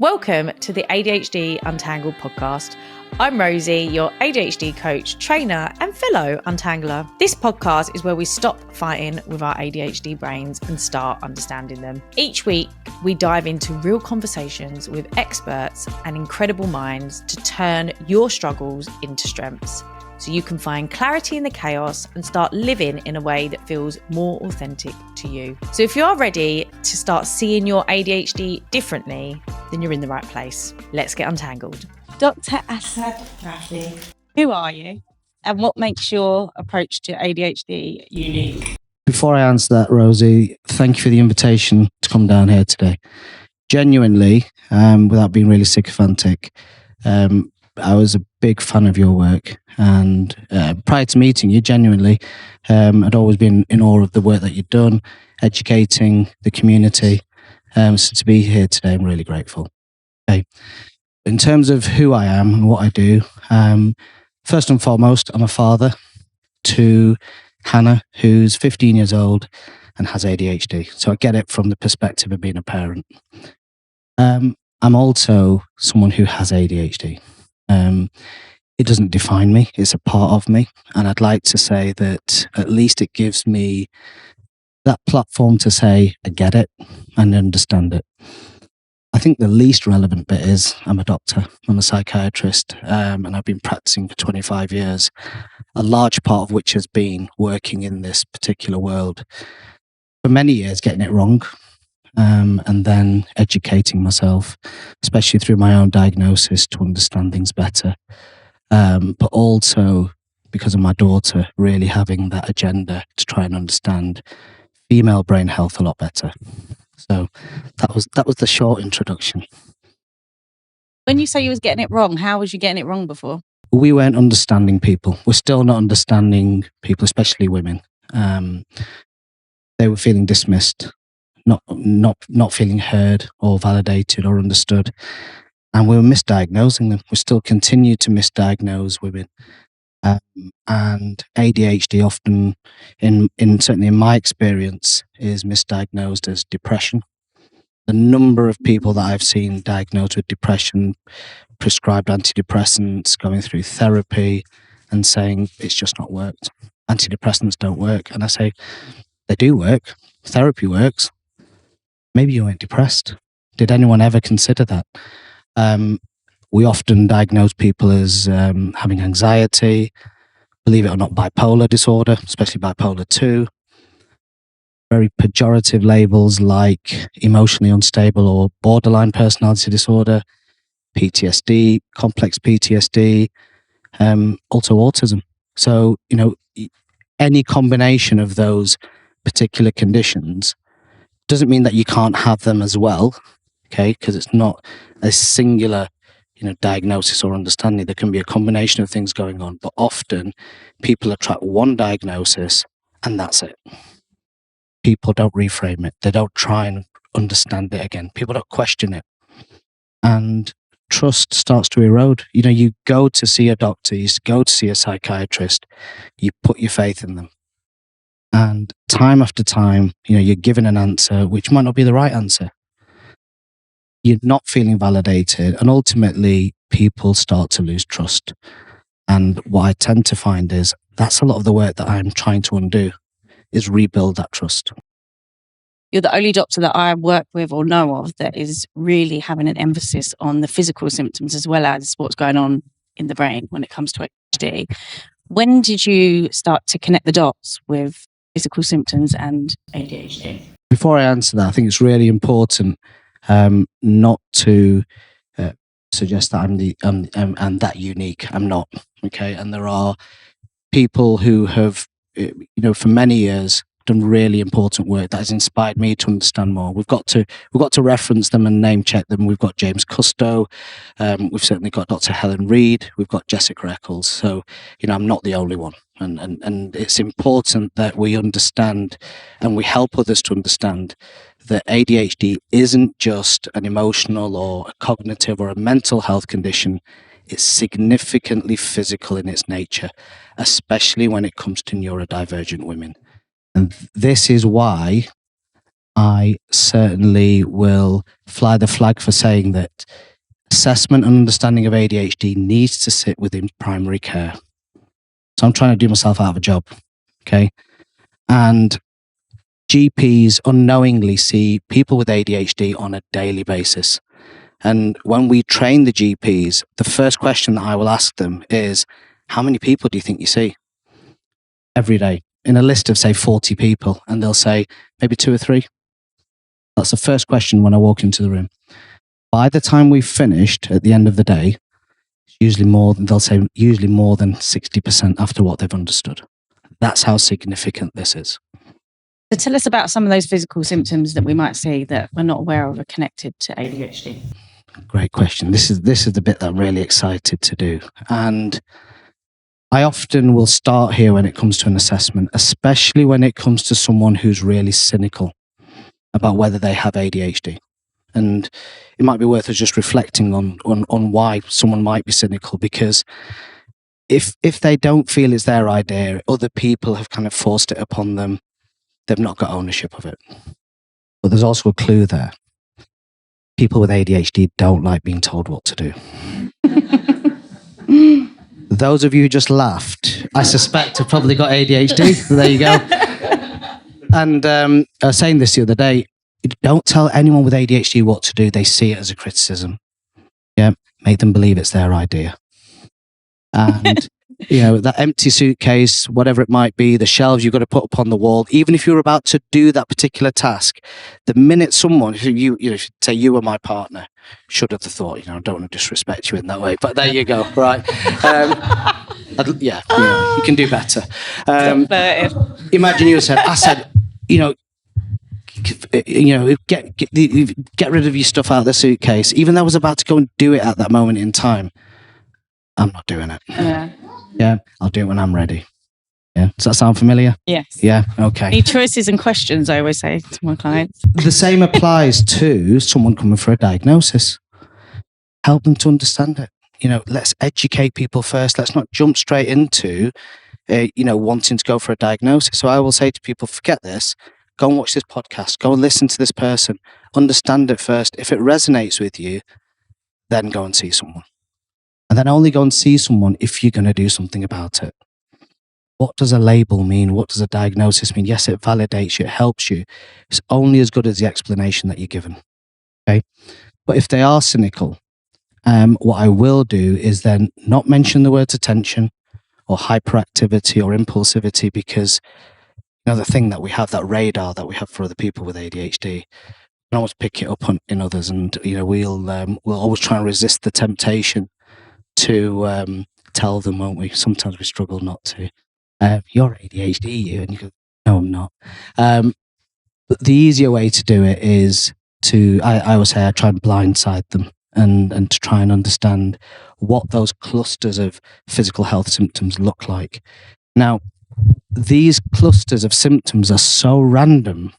Welcome to the ADHD Untangled podcast. I'm Rosie, your ADHD coach, trainer, and fellow untangler. This podcast is where we stop fighting with our ADHD brains and start understanding them. Each week, we dive into real conversations with experts and incredible minds to turn your struggles into strengths, so you can find clarity in the chaos and start living in a way that feels more authentic to you. So if you're ready to start seeing your ADHD differently, then you're in the right place. Let's get untangled. Dr. Asad Raffi, who are you and what makes your approach to ADHD unique? Before I answer that, Rosie, thank you for the invitation to come down here today. Genuinely, without being really sycophantic, I was a big fan of your work, and prior to meeting you, genuinely, I'd always been in awe of the work that you'd done, educating the community. So to be here today, I'm really grateful. Okay. In terms of who I am and what I do, first and foremost, I'm a father to Hannah, who's 15 years old and has ADHD. So I get it from the perspective of being a parent. I'm also someone who has ADHD. It doesn't define me, it's a part of me. And I'd like to say that at least it gives me that platform to say, I get it and understand it. I think the least relevant bit is I'm a doctor, I'm a psychiatrist, and I've been practicing for 25 years, a large part of which has been working in this particular world. For many years, getting it wrong, and then educating myself, especially through my own diagnosis to understand things better. But also because of my daughter really having that agenda to try and understand female brain health a lot better. So that was the short introduction. When you say you was getting it wrong, how was you getting it wrong before? We weren't understanding people. We're still not understanding people, especially women. They were feeling dismissed, not feeling heard or validated or understood. And we were misdiagnosing them. We still continue to misdiagnose women. And ADHD often, certainly in my experience, is misdiagnosed as depression. The number of people that I've seen diagnosed with depression, prescribed antidepressants, going through therapy and saying it's just not worked. Antidepressants don't work. And I say, they do work. Therapy works. Maybe you weren't depressed. Did anyone ever consider that? We often diagnose people as having anxiety, believe it or not, bipolar disorder, especially bipolar 2. Very pejorative labels like emotionally unstable or borderline personality disorder, PTSD, complex PTSD, also autism. So, any combination of those particular conditions doesn't mean that you can't have them as well, okay? Because it's not a singular diagnosis or understanding. There can be a combination of things going on, but often people attract one diagnosis and that's it. People don't reframe it. They don't try and understand it again. People don't question it. And trust starts to erode. You go to see a doctor, you go to see a psychiatrist, you put your faith in them. And time after time, you're given an answer which might not be the right answer. You're not feeling validated, and ultimately people start to lose trust. And what I tend to find is that's a lot of the work that I'm trying to undo, is rebuild that trust. You're the only doctor that I work with or know of that is really having an emphasis on the physical symptoms as well as what's going on in the brain when it comes to ADHD. When did you start to connect the dots with physical symptoms and ADHD? Before I answer that, I think it's really important not to suggest that I'm that unique. I'm not. Okay, and there are people who have, for many years done really important work that has inspired me to understand more. We've got to reference them and name check them. We've got James Custo. We've certainly got Dr. Helen Reid. We've got Jessica Eccles. So, I'm not the only one. And it's important that we understand and we help others to understand that ADHD isn't just an emotional or a cognitive or a mental health condition. It's significantly physical in its nature, especially when it comes to neurodivergent women. And this is why I certainly will fly the flag for saying that assessment and understanding of ADHD needs to sit within primary care. So I'm trying to do myself out of a job, okay? And GPs unknowingly see people with ADHD on a daily basis. And when we train the GPs, the first question that I will ask them is, how many people do you think you see every day? In a list of, say, 40 people, and they'll say, maybe 2 or 3. That's the first question when I walk into the room. By the time we've finished at the end of the day, they'll say usually more than 60% after what they've understood. That's how significant this is. So tell us about some of those physical symptoms that we might see that we're not aware of are connected to ADHD. Great question. This is the bit that I'm really excited to do. And I often will start here when it comes to an assessment, especially when it comes to someone who's really cynical about whether they have ADHD. And it might be worth us just reflecting on why someone might be cynical, because if they don't feel it's their idea, other people have kind of forced it upon them, they've not got ownership of it. But there's also a clue there. People with ADHD don't like being told what to do. Those of you who just laughed, I suspect have probably got ADHD. So there you go. And I was saying this the other day, don't tell anyone with ADHD what to do. They see it as a criticism. Yeah, make them believe it's their idea. And, that empty suitcase, whatever it might be, the shelves you've got to put up on the wall, even if you're about to do that particular task, the minute someone, say you were my partner, should have the thought, I don't want to disrespect you in that way, but there you go, right? You can do better. Imagine you said, Asad, get rid of your stuff out of the suitcase, even though I was about to go and do it at that moment in time. I'm not doing it. Yeah, I'll do it when I'm ready. Yeah, does that sound familiar? Yes. Yeah, okay. Any choices and questions, I always say to my clients. The same applies to someone coming for a diagnosis. Help them to understand it. Let's educate people first. Let's not jump straight into, wanting to go for a diagnosis. So I will say to people, forget this. Go and watch this podcast. Go and listen to this person. Understand it first. If it resonates with you, then go and see someone. And then only go and see someone if you're going to do something about it. What does a label mean? What does a diagnosis mean? Yes, it validates you. It helps you. It's only as good as the explanation that you're given. Okay. But if they are cynical, what I will do is then not mention the words attention or hyperactivity or impulsivity, because the thing that we have, that radar that we have for other people with ADHD, we can always pick it up in others, and we'll always try and resist the temptation to tell them, won't we? Sometimes we struggle not to. You're ADHD, you, and you go, no, I'm not. But the easier way to do it is I always say I try and blindside them and to try and understand what those clusters of physical health symptoms look like. Now, these clusters of symptoms are so random,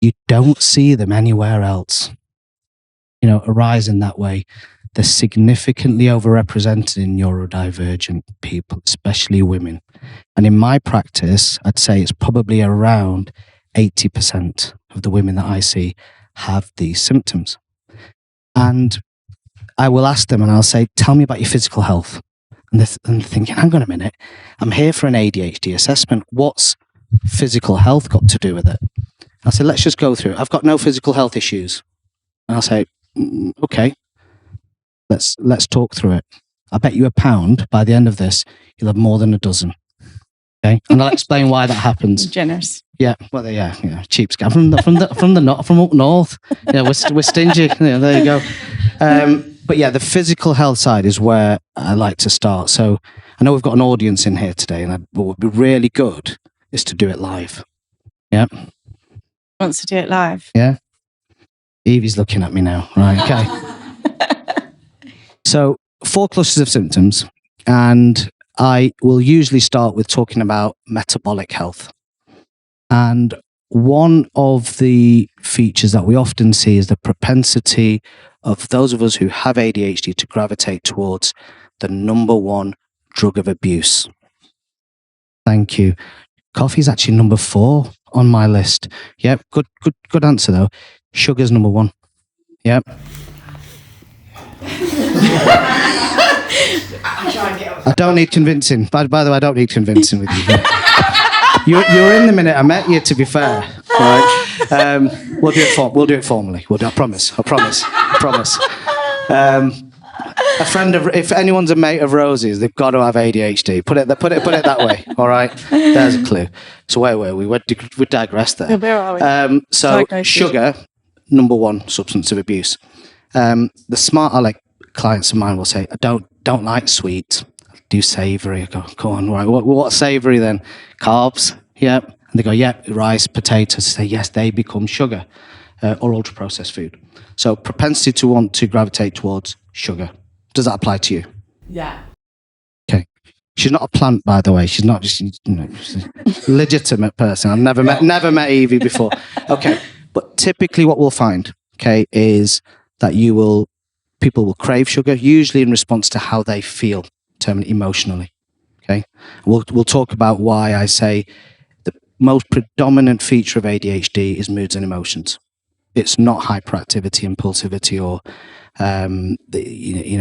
you don't see them anywhere else, arise in that way. They're significantly overrepresented in neurodivergent people, especially women. And in my practice, I'd say it's probably around 80% of the women that I see have these symptoms. And I will ask them and I'll say, tell me about your physical health. And they're thinking, hang on a minute, I'm here for an ADHD assessment. What's physical health got to do with it? I'll say, let's just go through it. I've got no physical health issues. And I'll say, okay, let's talk through it. I bet you £1 by the end of this, you'll have more than a dozen. Okay, and I'll explain why that happens. Generous. Yeah, well, cheap scam from up north. Yeah, we're stingy. Yeah, there you go. But yeah, the physical health side is where I like to start. So I know we've got an audience in here today, and what would be really good is to do it live. Yeah. Wants to do it live. Yeah. Evie's looking at me now. Right. Okay. So 4 clusters of symptoms, and I will usually start with talking about metabolic health. And one of the features that we often see is the propensity of those of us who have ADHD to gravitate towards the number 1 drug of abuse. Thank you. Coffee is actually number 4 on my list. Yep, good answer though. Sugar's number one. Yep. I don't need convincing. By the way, I don't need convincing with you. You're in the minute I met you, to be fair. Right? We'll do it formally. I promise. A friend of, if anyone's a mate of Rosie's, they've got to have ADHD. Put it that way. All right. There's a clue. So where were we? We digressed there. Where are we? So Diagnosis. Sugar, number one substance of abuse. The smart clients of mine will say, I don't like sweets. I do savoury. I go on, right. What savoury then? Carbs. Yep. And they go, yeah, rice, potatoes. Say yes, they become sugar or ultra processed food. So propensity to want to gravitate towards sugar. Does that apply to you? Yeah. Okay. She's not a plant, by the way. She's not just she's a legitimate person. I've never met Evie before. Okay. But typically what we'll find, okay, is that people will crave sugar, usually in response to how they feel, termed emotionally. Okay. We'll talk about why I say the most predominant feature of ADHD is moods and emotions. It's not hyperactivity, impulsivity, or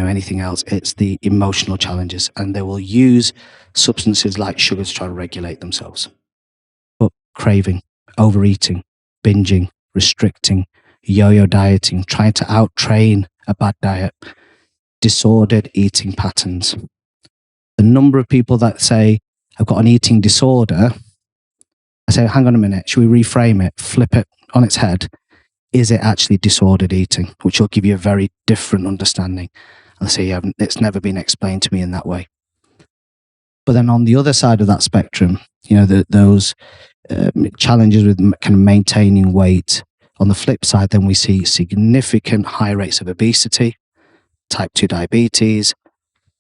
anything else. It's the emotional challenges, and they will use substances like sugar to try to regulate themselves. But craving, overeating, binging, restricting, yo-yo dieting, trying to out-train a bad diet, disordered eating patterns. The number of people that say, I've got an eating disorder, I say, hang on a minute, should we reframe it, flip it on its head? Is it actually disordered eating? Which will give you a very different understanding. I'll say, yeah, it's never been explained to me in that way. But then on the other side of that spectrum, those challenges with kind of maintaining weight. On the flip side, then we see significant high rates of obesity, type 2 diabetes,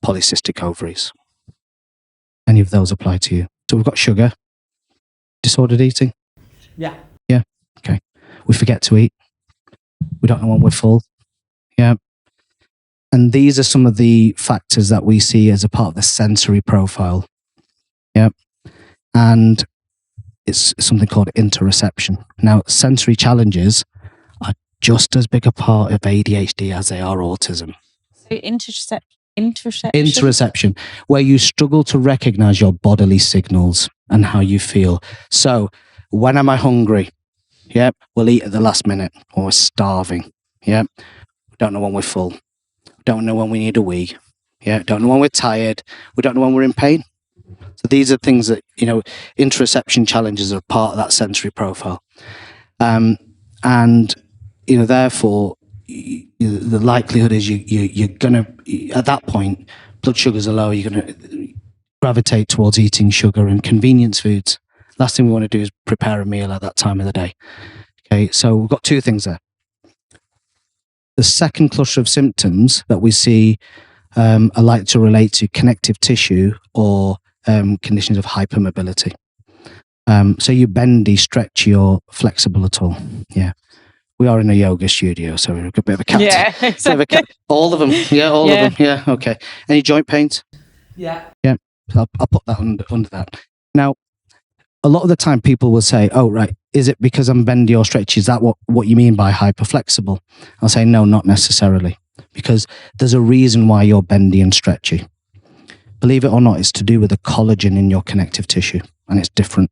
polycystic ovaries. Any of those apply to you? So we've got sugar, disordered eating. Yeah. Yeah. Okay. We forget to eat. We don't know when we're full. Yeah. And these are some of the factors that we see as a part of the sensory profile. Yeah. And it's something called interoception. Now, sensory challenges are just as big a part of ADHD as they are autism. So interoception? Interoception, where you struggle to recognize your bodily signals and how you feel. So, when am I hungry? Yep, we'll eat at the last minute, or we're starving. Yep, we don't know when we're full. We don't know when we need a wee. Yeah, don't know when we're tired. We don't know when we're in pain. So these are things that, interoception challenges are part of that sensory profile. And, therefore, the likelihood is you're going to, at that point, blood sugars are low, you're going to gravitate towards eating sugar and convenience foods. Last thing we want to do is prepare a meal at that time of the day. Okay, so we've got two things there. The second cluster of symptoms that we see are like to relate to connective tissue or conditions of hypermobility. So you bendy, stretchy, or flexible at all. Yeah. We are in a yoga studio, so we're a bit of a cat. Yeah, exactly. All of them. Yeah, all of them. Yeah, okay. Any joint pains? Yeah. Yeah. I'll put that under that. Now, a lot of the time people will say, oh, right, is it because I'm bendy or stretchy? Is that what you mean by hyperflexible? I'll say, no, not necessarily. Because there's a reason why you're bendy and stretchy. Believe it or not, it's to do with the collagen in your connective tissue, and it's different.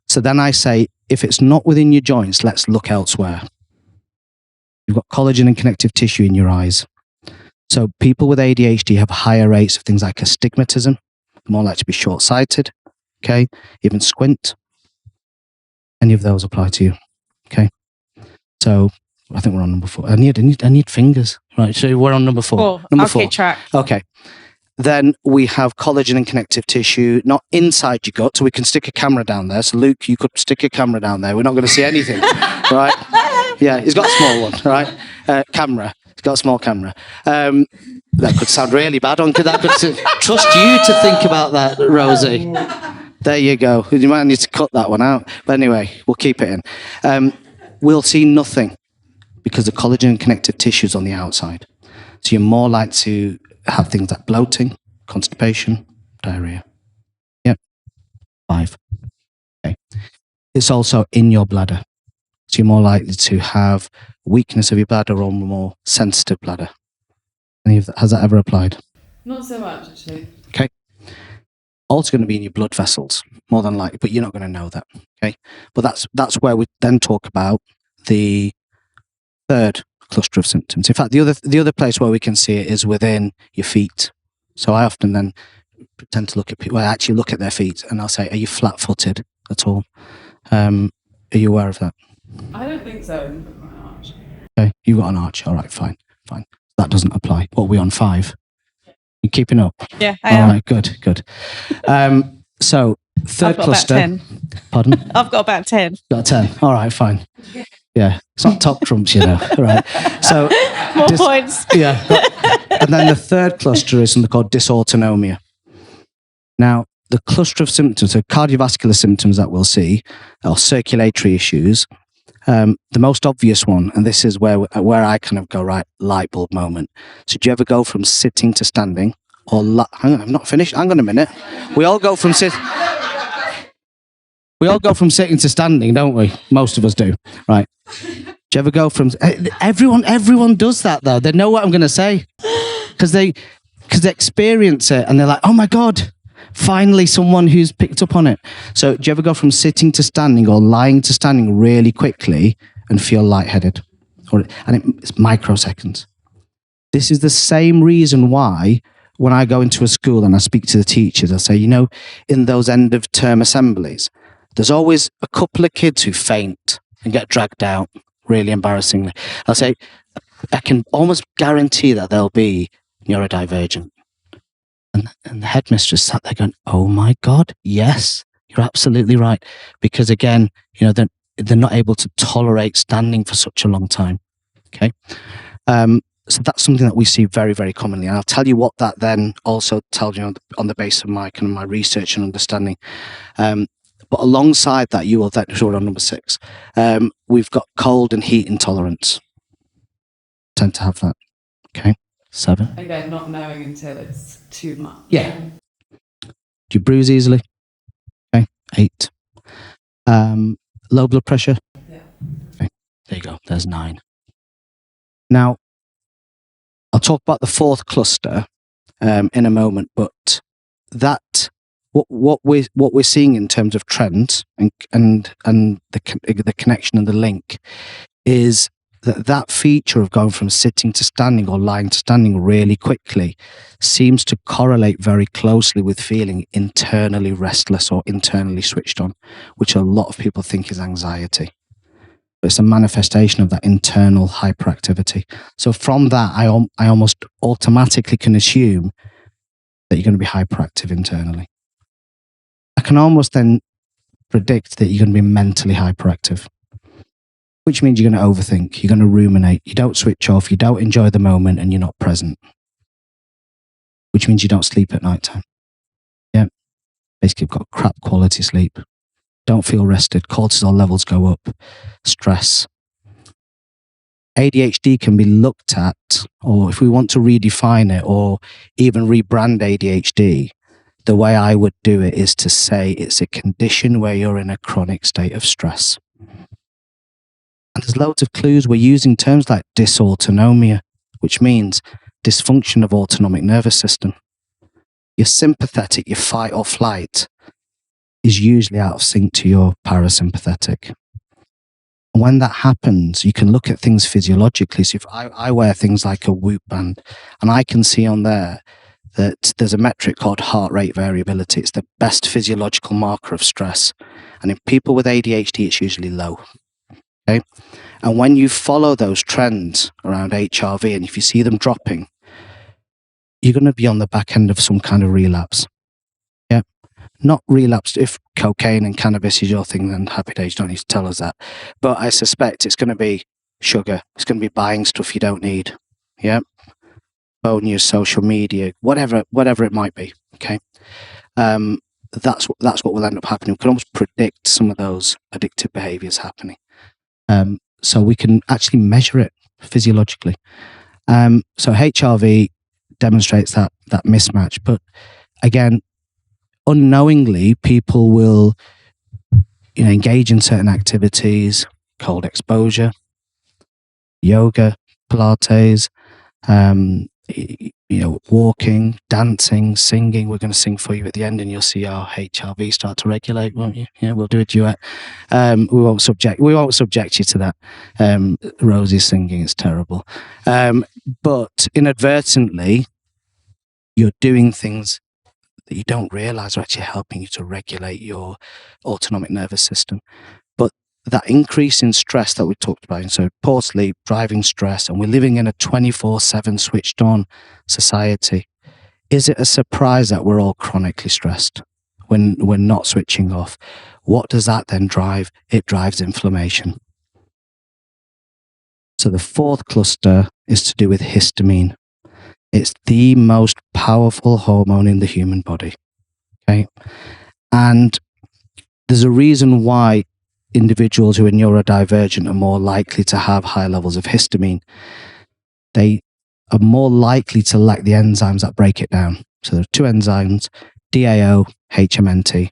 So then I say, if it's not within your joints, let's look elsewhere. You've got collagen and connective tissue in your eyes. So people with ADHD have higher rates of things like astigmatism, more likely to be short-sighted, okay, even squint. Any of those apply to you, okay? So I think we're on number 4. I need fingers. Right, so we're on number 4. Number 4. Keep track. Okay. Then we have collagen and connective tissue, not inside your gut, so we can stick a camera down there. So Luke, you could stick a camera down there. We're not going to see anything, right? Yeah, he's got a small one, right? Camera. He's got a small camera. That could sound really bad. Trust you to think about that, Rosie. There you go. You might need to cut that one out. But anyway, we'll keep it in. We'll see nothing because the collagen and connective tissue is on the outside. So you're more likely to have things like bloating, constipation, diarrhea. Yep. 5. Okay. It's also in your bladder. So you're more likely to have weakness of your bladder or more sensitive bladder. Has that ever applied? Not so much, actually. Okay. Also going to be in your blood vessels, more than likely, but you're not going to know that. Okay. But that's where we then talk about the third cluster of symptoms. In fact, the other place where we can see it is within your feet. So I often then pretend to look at people. Well, I actually look at their feet and I'll say, "Are you flat-footed at all? Are you aware of that?" I don't think so. Okay, you've got an arch. All right, fine. That doesn't apply. What are we on 5? You keeping up? Yeah, I am. All right, good. So third cluster. About 10. Pardon? I've got about 10. Got 10. All right, fine. Yeah, it's not top trumps, right? So more points. Yeah, and then the third cluster is something called dysautonomia. Now, the cluster of symptoms, so cardiovascular symptoms that we'll see, or circulatory issues. The most obvious one, and this is where I kind of go, right, light bulb moment. So do you ever go from sitting to standing? Hang on, I'm not finished. Hang on a minute. We all go from sitting to standing, don't we? Most of us do, right? Do you ever go from... Everyone does that, though. They know what I'm going to say. Because they experience it, and they're like, oh, my God, finally someone who's picked up on it. So do you ever go from sitting to standing or lying to standing really quickly and feel lightheaded? It's microseconds. This is the same reason why when I go into a school and I speak to the teachers, I say, in those end of term assemblies, there's always a couple of kids who faint and get dragged out, really embarrassingly. I'll say, I can almost guarantee that they'll be neurodivergent. And the headmistress sat there going, oh my God, yes, you're absolutely right. Because again, they're not able to tolerate standing for such a long time. Okay. So that's something that we see very, very commonly. And I'll tell you what that then also tells you on the basis of my research and understanding. But alongside that, you will then, we're on number 6. We've got cold and heat intolerance. Tend to have that. Okay. 7. Again, not knowing until it's too much. Yeah. Do you bruise easily? Okay. 8. Low blood pressure? Yeah. Okay. There you go. There's 9. Now, I'll talk about the fourth cluster in a moment, but that what we're seeing in terms of trends and the connection and the link is that feature of going from sitting to standing or lying to standing really quickly seems to correlate very closely with feeling internally restless or internally switched on, which a lot of people think is anxiety. But it's a manifestation of that internal hyperactivity. So from that, I almost automatically can assume that you're going to be hyperactive internally. I can almost then predict that you're going to be mentally hyperactive, which means you're going to overthink, you're going to ruminate, you don't switch off, you don't enjoy the moment, and you're not present, which means you don't sleep at night time. Yeah. Basically, you've got crap quality sleep. Don't feel rested, cortisol levels go up, stress. ADHD can be looked at, or if we want to redefine it or even rebrand ADHD, the way I would do it is to say it's a condition where you're in a chronic state of stress. And there's loads of clues. We're using terms like dysautonomia, which means dysfunction of autonomic nervous system. Your sympathetic, your fight or flight, is usually out of sync to your parasympathetic. And when that happens, you can look at things physiologically. So if I wear things like a Whoop band, and I can see on there that there's a metric called heart rate variability. It's the best physiological marker of stress. And in people with ADHD, it's usually low. Okay? And when you follow those trends around HRV, and if you see them dropping, you're going to be on the back end of some kind of relapse. Yeah. Not relapsed. If cocaine and cannabis is your thing, then happy days, you don't need to tell us that. But I suspect it's going to be sugar. It's going to be buying stuff you don't need. Yeah. Phone use, social media, whatever it might be. Okay. That's what will end up happening. We can almost predict some of those addictive behaviors happening. So we can actually measure it physiologically. So HRV demonstrates that mismatch. But again, unknowingly, people will, engage in certain activities, cold exposure, yoga, Pilates, walking, dancing, singing. We're going to sing for you at the end, and you'll see our HRV start to regulate, won't you? Yeah, we'll do a duet. We won't subject you to that. Rosie's singing is terrible, but inadvertently, you're doing things that you don't realize are actually helping you to regulate your autonomic nervous system. But that increase in stress that we talked about, so poor sleep, driving stress, and we're living in a 24/7 switched on society. Is it a surprise that we're all chronically stressed when we're not switching off? What does that then drive? It drives inflammation. So the fourth cluster is to do with histamine. It's the most powerful hormone in the human body. Okay. And there's a reason why individuals who are neurodivergent are more likely to have high levels of histamine. They are more likely to lack the enzymes that break it down. So there are two enzymes, DAO, HMNT,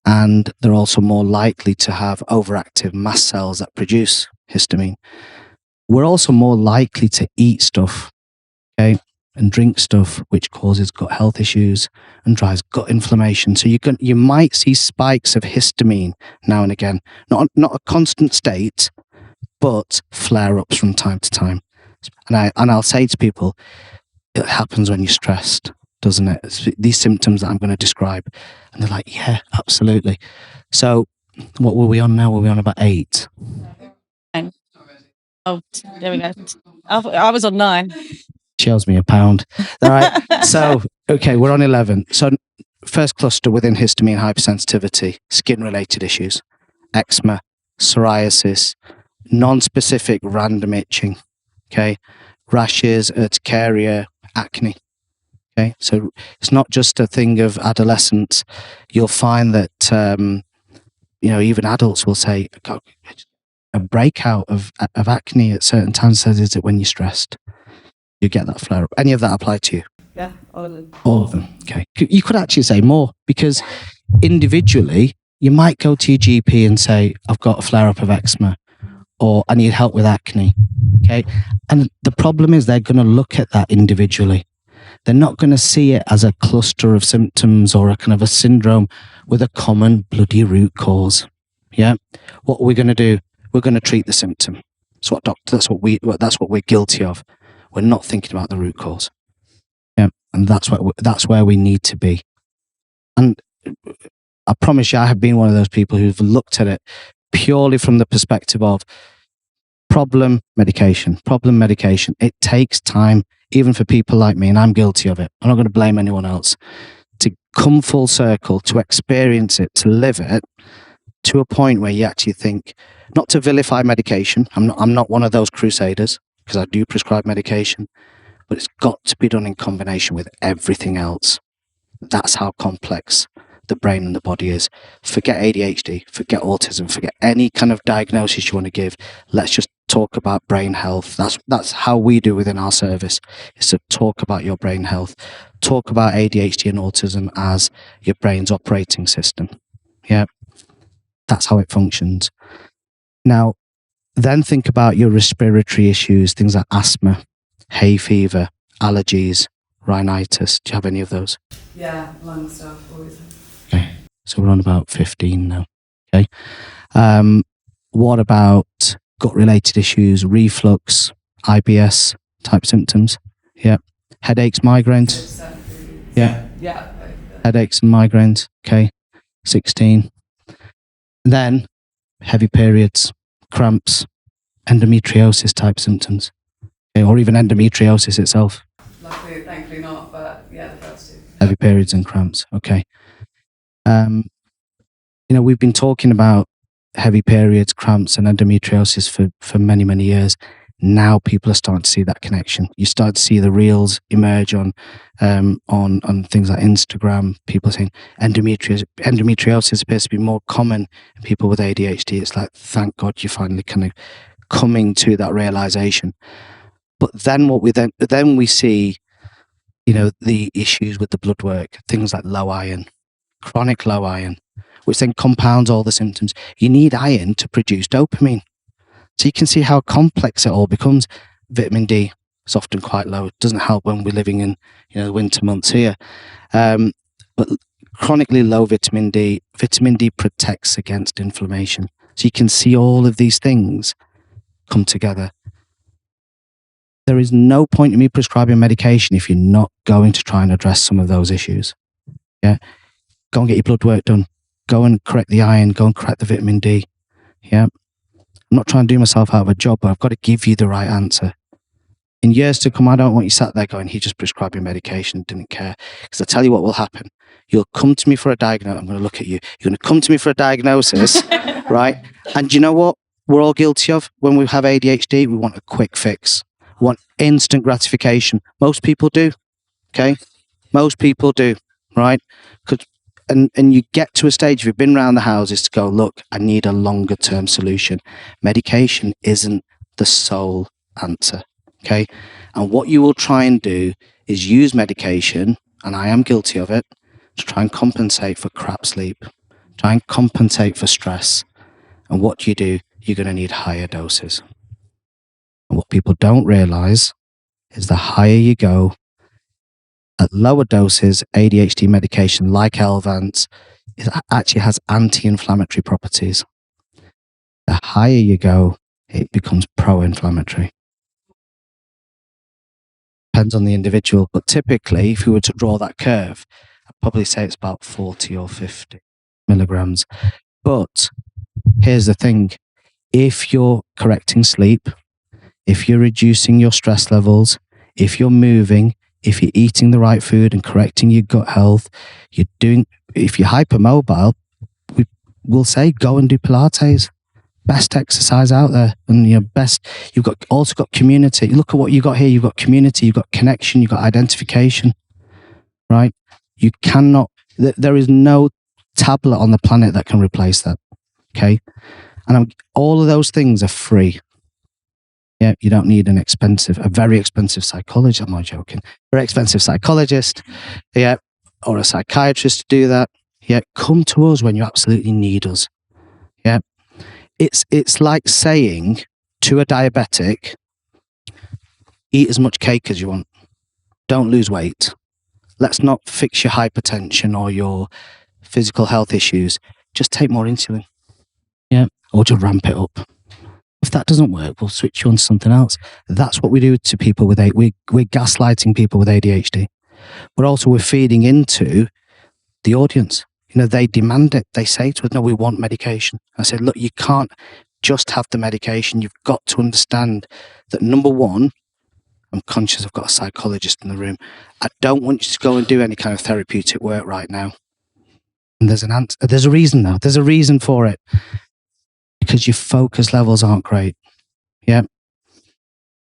and they're also more likely to have overactive mast cells that produce histamine. We're also more likely to eat stuff, okay, and drink stuff which causes gut health issues and drives gut inflammation. So you might see spikes of histamine now and again, not a constant state, but flare-ups from time to time. And I'll say to people, it happens when you're stressed, doesn't it? It's these symptoms that I'm going to describe, and they're like, yeah, absolutely. So what were we on now? Were we on about 8? Oh, there we go. I was on 9. She owes me £1. All right. So, okay, we're on 11. So first cluster within histamine hypersensitivity, skin-related issues, eczema, psoriasis, non-specific random itching, okay, rashes, urticaria, acne. Okay, so it's not just a thing of adolescence. You'll find that, even adults will say, a breakout of acne at certain times. Says, is it when you're stressed? You get that flare up. Any of that apply to you? Yeah, all of them. All of them. Okay. You could actually say more, because individually, you might go to your GP and say, I've got a flare up of eczema, or I need help with acne. Okay. And the problem is they're going to look at that individually. They're not going to see it as a cluster of symptoms or a kind of a syndrome with a common bloody root cause. Yeah. What are we going to do? We're going to treat the symptom. That's what we're guilty of. We're not thinking about the root cause. Yeah. And that's where we need to be. And I promise you, I have been one of those people who've looked at it purely from the perspective of problem medication. It takes time, even for people like me, and I'm guilty of it. I'm not going to blame anyone else, to come full circle, to experience it, to live it, to a point where you actually think, not to vilify medication. I'm not one of those crusaders, because I do prescribe medication, but it's got to be done in combination with everything else. That's how complex the brain and the body is. Forget ADHD, forget autism, forget any kind of diagnosis you want to give. Let's just talk about brain health. That's how we do within our service, is to talk about your brain health. Talk about ADHD and autism as your brain's operating system. Yeah, that's how it functions. Now, then think about your respiratory issues, things like asthma, hay fever, allergies, rhinitis. Do you have any of those? Yeah, lung stuff, always. Okay, so we're on about 15 now. Okay. What about gut-related issues, reflux, IBS type symptoms? Yeah. Headaches, migraines? Yeah. Yeah. Headaches and migraines. Okay. 16. Then heavy periods, cramps, endometriosis type symptoms, okay, or even endometriosis itself. Luckily, thankfully not, but yeah, the first two. Heavy periods and cramps. Okay. We've been talking about heavy periods, cramps, and endometriosis for many, many years. Now people are starting to see that connection. You start to see the reels emerge on things like Instagram. People saying endometriosis appears to be more common in people with ADHD. It's like, thank God you're finally kind of coming to that realization. But then we see, the issues with the blood work, things like low iron, chronic low iron. which then compounds all the symptoms. You need iron to produce dopamine. So you can see how complex it all becomes. Vitamin D is often quite low. It doesn't help when we're living in, the winter months here. But chronically low vitamin D protects against inflammation. So you can see all of these things come together. There is no point in me prescribing medication if you're not going to try and address some of those issues. Yeah. Go and get your blood work done. Go and correct the iron. Go and correct the vitamin D. Yeah. I'm not trying to do myself out of a job, but I've got to give you the right answer. In years to come, I don't want you sat there going, he just prescribed me medication, didn't care. Because I tell you what will happen. You'll come to me for a diagnosis. I'm going to look at you. You're going to come to me for a diagnosis, right? And you know what we're all guilty of when we have ADHD? We want a quick fix. We want instant gratification. Most people do, okay? Most people do, right? And you get to a stage, if you've been around the houses, to go, look, I need a longer term solution. Medication isn't the sole answer, okay? And what you will try and do is use medication, and I am guilty of it, to try and compensate for crap sleep, try and compensate for stress. And what you do, you're going to need higher doses. And what people don't realize is the higher you go, at lower doses, ADHD medication like Elvance actually has anti-inflammatory properties. The higher you go, it becomes pro-inflammatory. Depends on the individual, but typically, if you were to draw that curve, I'd probably say it's about 40 or 50 milligrams. But here's the thing. If you're correcting sleep, if you're reducing your stress levels, if you're moving, if you're eating the right food and correcting your gut health, if you're hypermobile, we'll say go and do Pilates. Best exercise out there. And you've also got community. Look at what you got here. You've got community, you've got connection, you've got identification, right? You cannot, there is no tablet on the planet that can replace that. Okay. And all of those things are free. Yeah, you don't need a very expensive psychologist. I'm not joking. Very expensive psychologist, yeah, or a psychiatrist to do that. Yeah, come to us when you absolutely need us. Yeah, it's like saying to a diabetic, eat as much cake as you want. Don't lose weight. Let's not fix your hypertension or your physical health issues. Just take more insulin. Yeah, or just ramp it up. If that doesn't work, we'll switch you on to something else. That's what we do to people with ADHD. We're gaslighting people with ADHD. But also we're feeding into the audience. They demand it. They say to us, no, we want medication. I said, look, you can't just have the medication. You've got to understand that, number one, I'm conscious I've got a psychologist in the room. I don't want you to go and do any kind of therapeutic work right now. And there's an answer. There's a reason though. There's a reason for it. Because your focus levels aren't great. Yeah.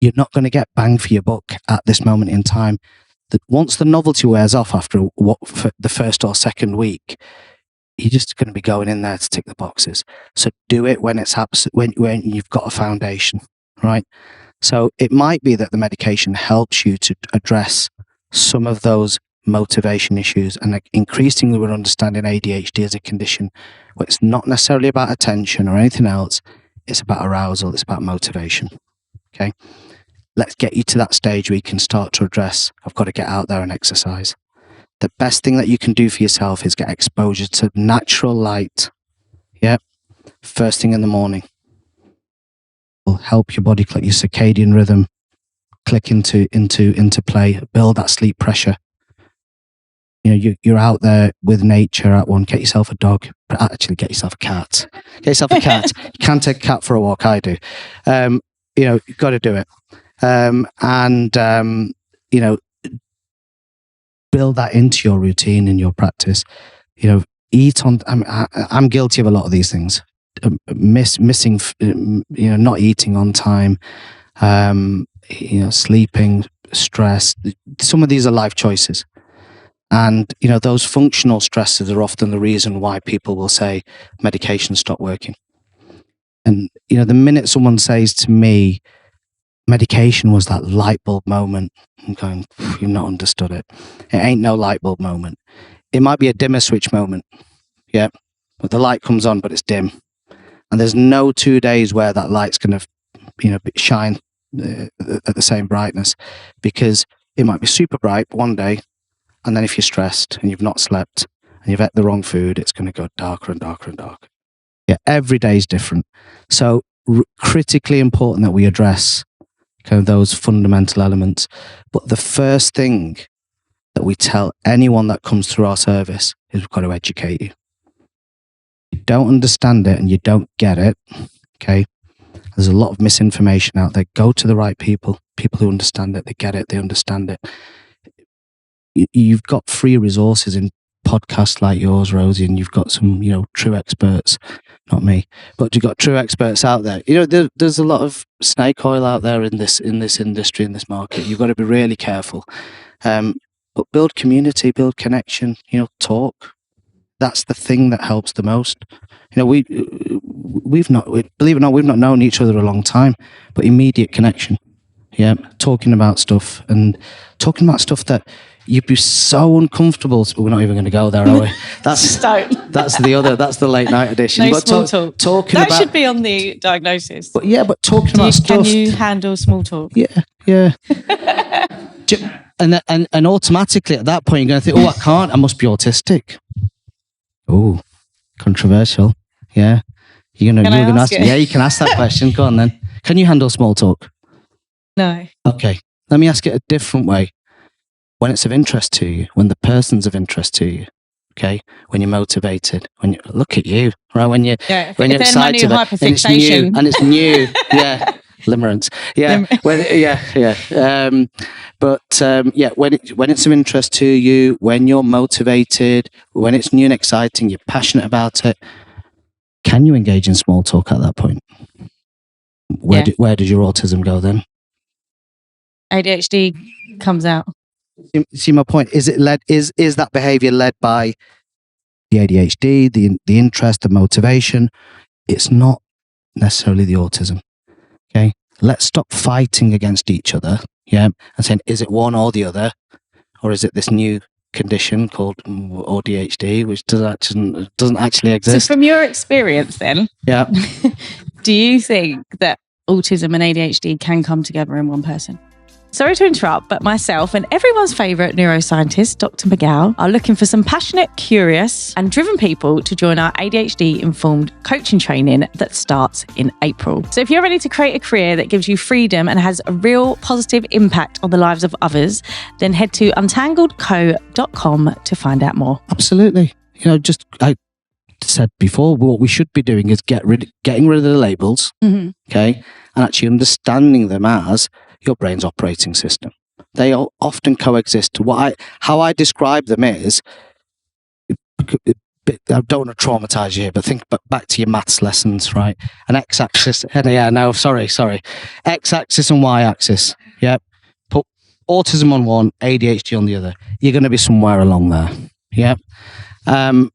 You're not going to get bang for your buck at this moment in time. That once the novelty wears off after for the first or second week, you're just going to be going in there to tick the boxes. So do it when it's when you've got a foundation, right? So it might be that the medication helps you to address some of those motivation issues, and increasingly we're understanding ADHD as a condition where it's not necessarily about attention or anything else. It's about arousal. It's about motivation. Okay. Let's get you to that stage where you can start to address, I've got to get out there and exercise. The best thing that you can do for yourself is get exposure to natural light. Yeah. First thing in the morning. Will help your body click your circadian rhythm, click into play, build that sleep pressure. You're out there with nature at one. Get yourself a dog, but actually get yourself a cat. Get yourself a cat. You can take a cat for a walk. I do. You've got to do it. Build that into your routine and your practice. Eat on. I'm guilty of a lot of these things. Missing. Not eating on time. Sleeping, stress. Some of these are life choices. And, those functional stresses are often the reason why people will say medication stopped working. And, the minute someone says to me, medication was that light bulb moment, I'm going, you've not understood it. It ain't no light bulb moment. It might be a dimmer switch moment. Yeah. but the light comes on, but it's dim. And there's no 2 days where that light's going to, shine at the same brightness, because it might be super bright one day, and then if you're stressed and you've not slept and you've ate the wrong food, it's going to go darker and darker and darker. Yeah, every day is different. So critically important that we address kind of those fundamental elements. But the first thing that we tell anyone that comes through our service is we've got to educate you. You don't understand it and you don't get it, okay? There's a lot of misinformation out there. Go to the right people who understand it, they get it, they understand it. You've got free resources in podcasts like yours, Rosie, and you've got some, true experts, not me, but you've got true experts out there. There's a lot of snake oil out there in this industry, in this market. You've got to be really careful. But build community, build connection, talk. That's the thing that helps the most. Believe it or not, we've not known each other a long time, but immediate connection. Yeah. Talking about stuff that you'd be so uncomfortable. We're not even going to go there, are we? That's the late night edition. No but small talk. Talking that about, should be on the diagnosis. but talking about stuff. Can you handle small talk? Yeah. And automatically at that point you're going to think, I can't. I must be autistic. Oh, controversial. Yeah. You're going to ask. Yeah, you can ask that question. Go on then. Can you handle small talk? No. Okay. Let me ask it a different way. When it's of interest to you, when the person's of interest to you, okay, when you're motivated, when you look at you, right? When you're excited, and it's new, yeah, limerence, yeah, when it's of interest to you, when you're motivated, when it's new and exciting, you're passionate about it. Can you engage in small talk at that point? Where did your autism go then? ADHD comes out. See my point? Is it led? Is that behaviour led by the ADHD, the interest, the motivation? It's not necessarily the autism. Okay, let's stop fighting against each other. Yeah, and saying, is it one or the other, or is it this new condition called ADHD, which doesn't actually exist? So, from your experience, then, yeah, do you think that autism and ADHD can come together in one person? Sorry to interrupt, but myself and everyone's favourite neuroscientist, Dr. McGow, are looking for some passionate, curious and driven people to join our ADHD-informed coaching training that starts in April. So if you're ready to create a career that gives you freedom and has a real positive impact on the lives of others, then head to untangledco.com to find out more. Absolutely. I said before, what we should be doing is getting rid of the labels, okay, and actually understanding them as your brain's operating system. They all often coexist. How I describe them is, I don't want to traumatize you here, but think back to your maths lessons, right? An x-axis, x-axis and y-axis. Yep. Put autism on one, ADHD on the other. You're going to be somewhere along there. Yep. And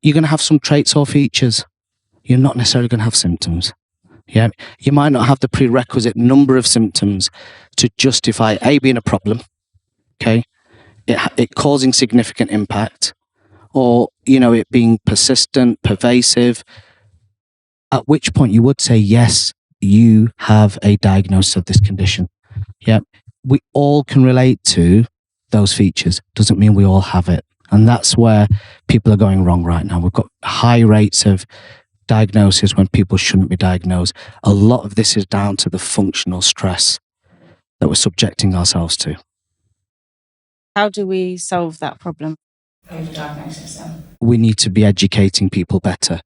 you're going to have some traits or features. You're not necessarily going to have symptoms. Yeah, you might not have the prerequisite number of symptoms to justify A, being a problem, okay, it causing significant impact, or, it being persistent, pervasive, at which point you would say, yes, you have a diagnosis of this condition. Yeah, we all can relate to those features. Doesn't mean we all have it. And that's where people are going wrong right now. We've got high rates of diagnosis when people shouldn't be diagnosed. A lot of this is down to the functional stress that we're subjecting ourselves to. How do we solve that problem? We need to be educating people better.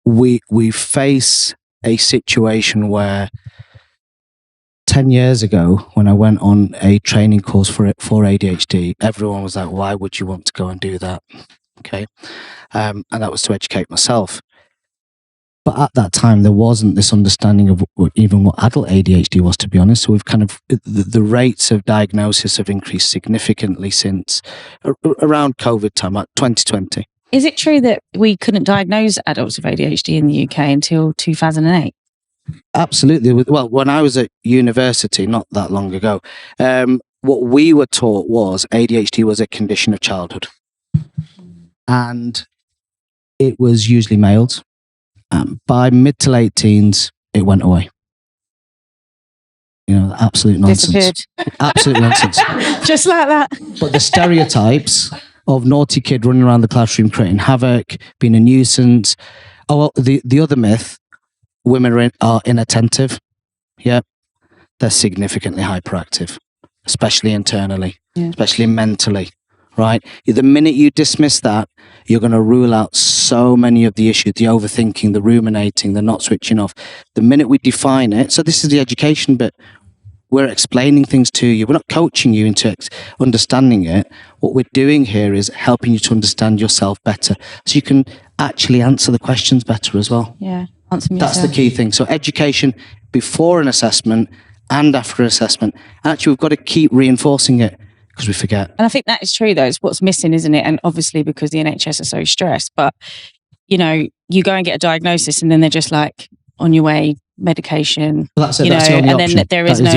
We face a situation where 10 years ago, when I went on a training course for ADHD, everyone was like, why would you want to go and do that? Okay. And that was to educate myself. But at that time, there wasn't this understanding of even what adult ADHD was, to be honest. So we've the rates of diagnosis have increased significantly since around COVID time, like 2020. Is it true that we couldn't diagnose adults with ADHD in the UK until 2008? Absolutely. Well, when I was at university, not that long ago, what we were taught was ADHD was a condition of childhood. And it was usually males. By mid to late teens, it went away. Absolute nonsense. Disappeared. Absolute nonsense. Just like that. But the stereotypes of naughty kid running around the classroom creating havoc, being a nuisance. Oh, well, the other myth, women are inattentive. Yeah. They're significantly hyperactive, especially internally, especially mentally, right? The minute you dismiss that, you're going to rule out so many of the issues, the overthinking, the ruminating, the not switching off. The minute we define it, so this is the education bit, we're explaining things to you. We're not coaching you into understanding it. What we're doing here is helping you to understand yourself better so you can actually answer the questions better as well. Yeah, answer yourself. That's the key thing. So education before an assessment and after assessment. And actually, we've got to keep reinforcing it because we forget. And I think that is true, though. It's what's missing, isn't it? And obviously, because the NHS are so stressed. But, you go and get a diagnosis and then they're just like, on your way, medication. Well, that's it. That's the only option. Then there is there's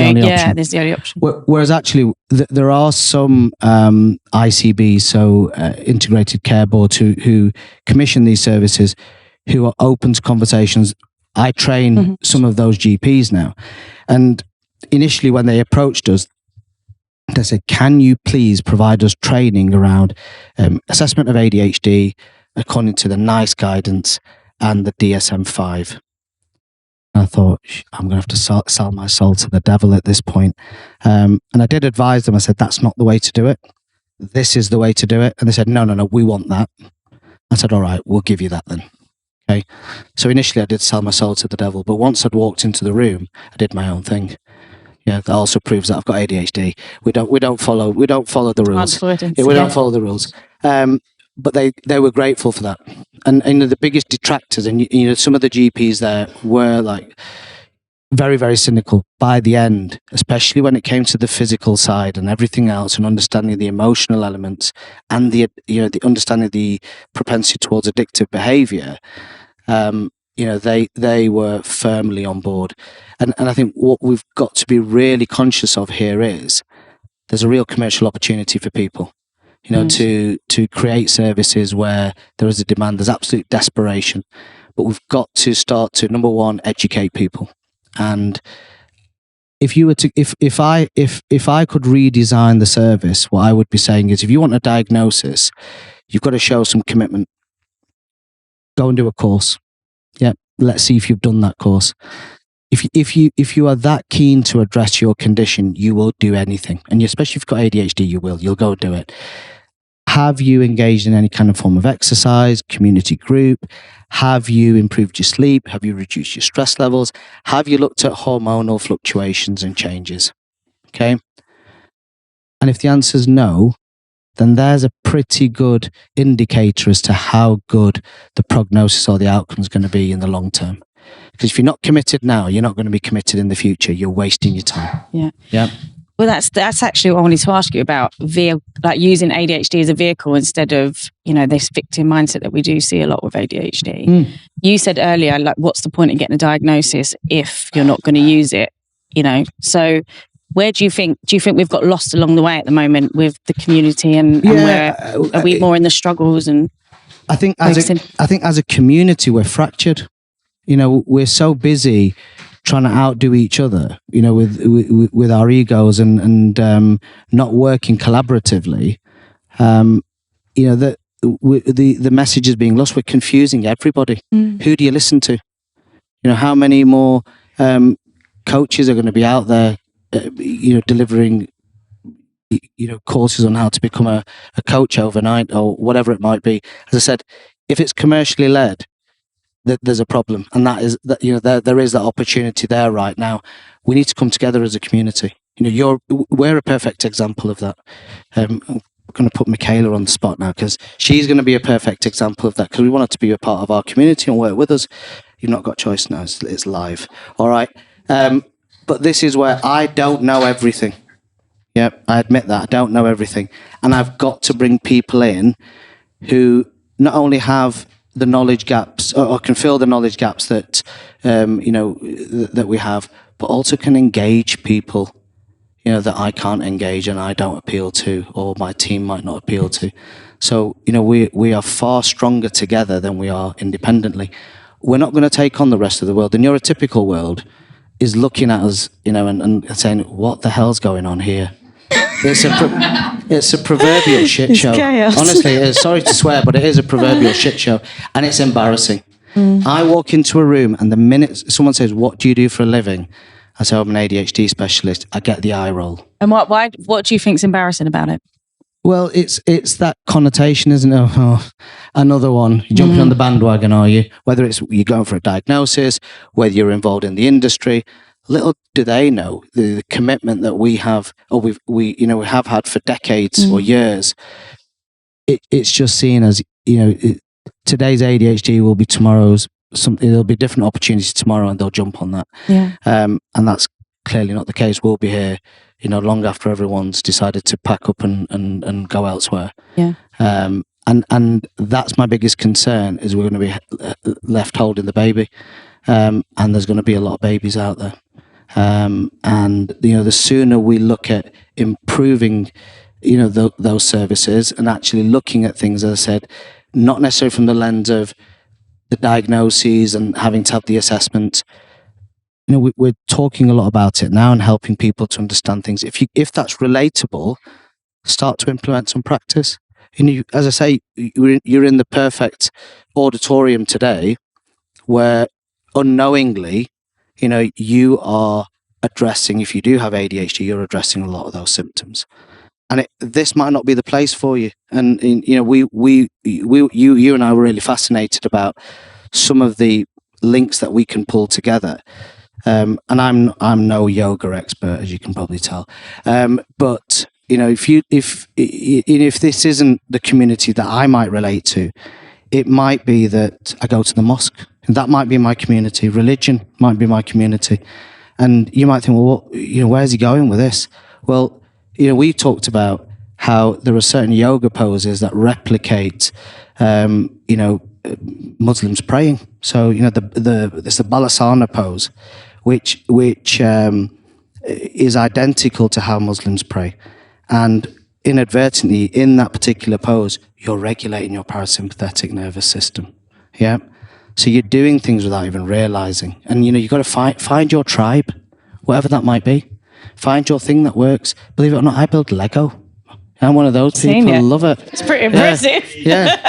the only option. Whereas actually, there are some ICBs, so integrated care boards, who commission these services, who are open to conversations. I train some of those GPs now. And initially, when they approached us, they said, can you please provide us training around assessment of ADHD according to the NICE guidance and the DSM-5? I thought, I'm going to have to sell my soul to the devil at this point. And I did advise them. I said, that's not the way to do it. This is the way to do it. And they said, no, we want that. I said, all right, we'll give you that then. Okay. So initially I did sell my soul to the devil, but once I'd walked into the room, I did my own thing. Yeah, that also proves that I've got ADHD. We don't follow the rules. We don't follow the rules. But they were grateful for that. And the biggest detractors, and some of the GPs there were like very, very cynical by the end, especially when it came to the physical side and everything else, and understanding the emotional elements and the understanding the propensity towards addictive behaviour. They were firmly on board. And I think what we've got to be really conscious of here is there's a real commercial opportunity for people. To create services where there is a demand, there's absolute desperation, but we've got to start to, number one, educate people. And if you were to, if I could redesign the service, what I would be saying is, if you want a diagnosis, you've got to show some commitment. Go and do a course. Yeah, let's see if you've done that course. If you are that keen to address your condition, you will do anything. And especially if you've got ADHD, you'll go do it. Have you engaged in any kind of form of exercise, community group? Have you improved your sleep? Have you reduced your stress levels? Have you looked at hormonal fluctuations and changes? Okay. And if the answer is no, then there's a pretty good indicator as to how good the prognosis or the outcome is going to be in the long term. Because if you're not committed now, you're not going to be committed in the future. You're wasting your time. Yeah. Yeah. Well, that's actually what I wanted to ask you about, like using ADHD as a vehicle instead of, this victim mindset that we do see a lot with ADHD. You said earlier, like, what's the point in getting a diagnosis if you're not going to use it? So where do you think we've got lost along the way at the moment with the community and where are we more in the struggles? And I think as a community, we're fractured. We're so busy trying to outdo each other, with our egos and not working collaboratively. That the message is being lost. We're confusing everybody. Who do you listen to? How many more coaches are going to be out there, delivering, courses on how to become a coach overnight or whatever it might be. As I said, if it's commercially led, there's a problem, and that is that there is that opportunity there right now. We need to come together as a community. We're a perfect example of that. I'm going to put Michaela on the spot now because she's going to be a perfect example of that, because we want her to be a part of our community and work with us. You've not got choice now; it's live. All right, but this is where I don't know everything. Yep, I admit that I don't know everything, and I've got to bring people in who not only have the knowledge gaps or can fill the knowledge gaps that that we have, but also can engage people that I can't engage and I don't appeal to, or my team might not appeal to. So, we are far stronger together than we are independently. We're not going to take on the rest of the world. The neurotypical world is looking at us, and saying, what the hell's going on here? It's a proverbial shit show. Chaos. Honestly, it is. Sorry to swear, but it is a proverbial shit show. And it's embarrassing. I walk into a room and the minute someone says, what do you do for a living? I say, I'm an ADHD specialist. I get the eye roll. And what do you think's embarrassing about it? Well, it's that connotation, isn't it? Oh, another one. You're jumping on the bandwagon, are you? Whether it's you're going for a diagnosis, whether you're involved in the industry. Little do they know the commitment that we have, or we have had for decades or years. It's just seen as, today's ADHD will be tomorrow's something. There'll be different opportunities tomorrow, and they'll jump on that. Yeah. And that's clearly not the case. We'll be here, long after everyone's decided to pack up and go elsewhere. Yeah. And that's my biggest concern, is we're going to be left holding the baby. And there's going to be a lot of babies out there. And the sooner we look at improving, those services, and actually looking at things, as I said, not necessarily from the lens of the diagnoses and having to have the assessment. We're talking a lot about it now and helping people to understand things. If that's relatable, start to implement some practice. As I say, you're in the perfect auditorium today, where unknowingly, you are addressing, if you do have ADHD, you're addressing a lot of those symptoms. And this might not be the place for you. And you and I were really fascinated about some of the links that we can pull together. And I'm no yoga expert, as you can probably tell. But if this isn't the community that I might relate to, it might be that I go to the mosque. And that might be my community. Religion might be my community. And you might think, well, where's he going with this? Well, we talked about how there are certain yoga poses that replicate, Muslims praying. So, there's the Balasana pose, which is identical to how Muslims pray. And inadvertently, in that particular pose, you're regulating your parasympathetic nervous system. Yeah. So you're doing things without even realizing. And, you've got to find your tribe, whatever that might be. Find your thing that works. Believe it or not, I build Lego. I'm one of those people. Love it. It's pretty impressive. Yeah.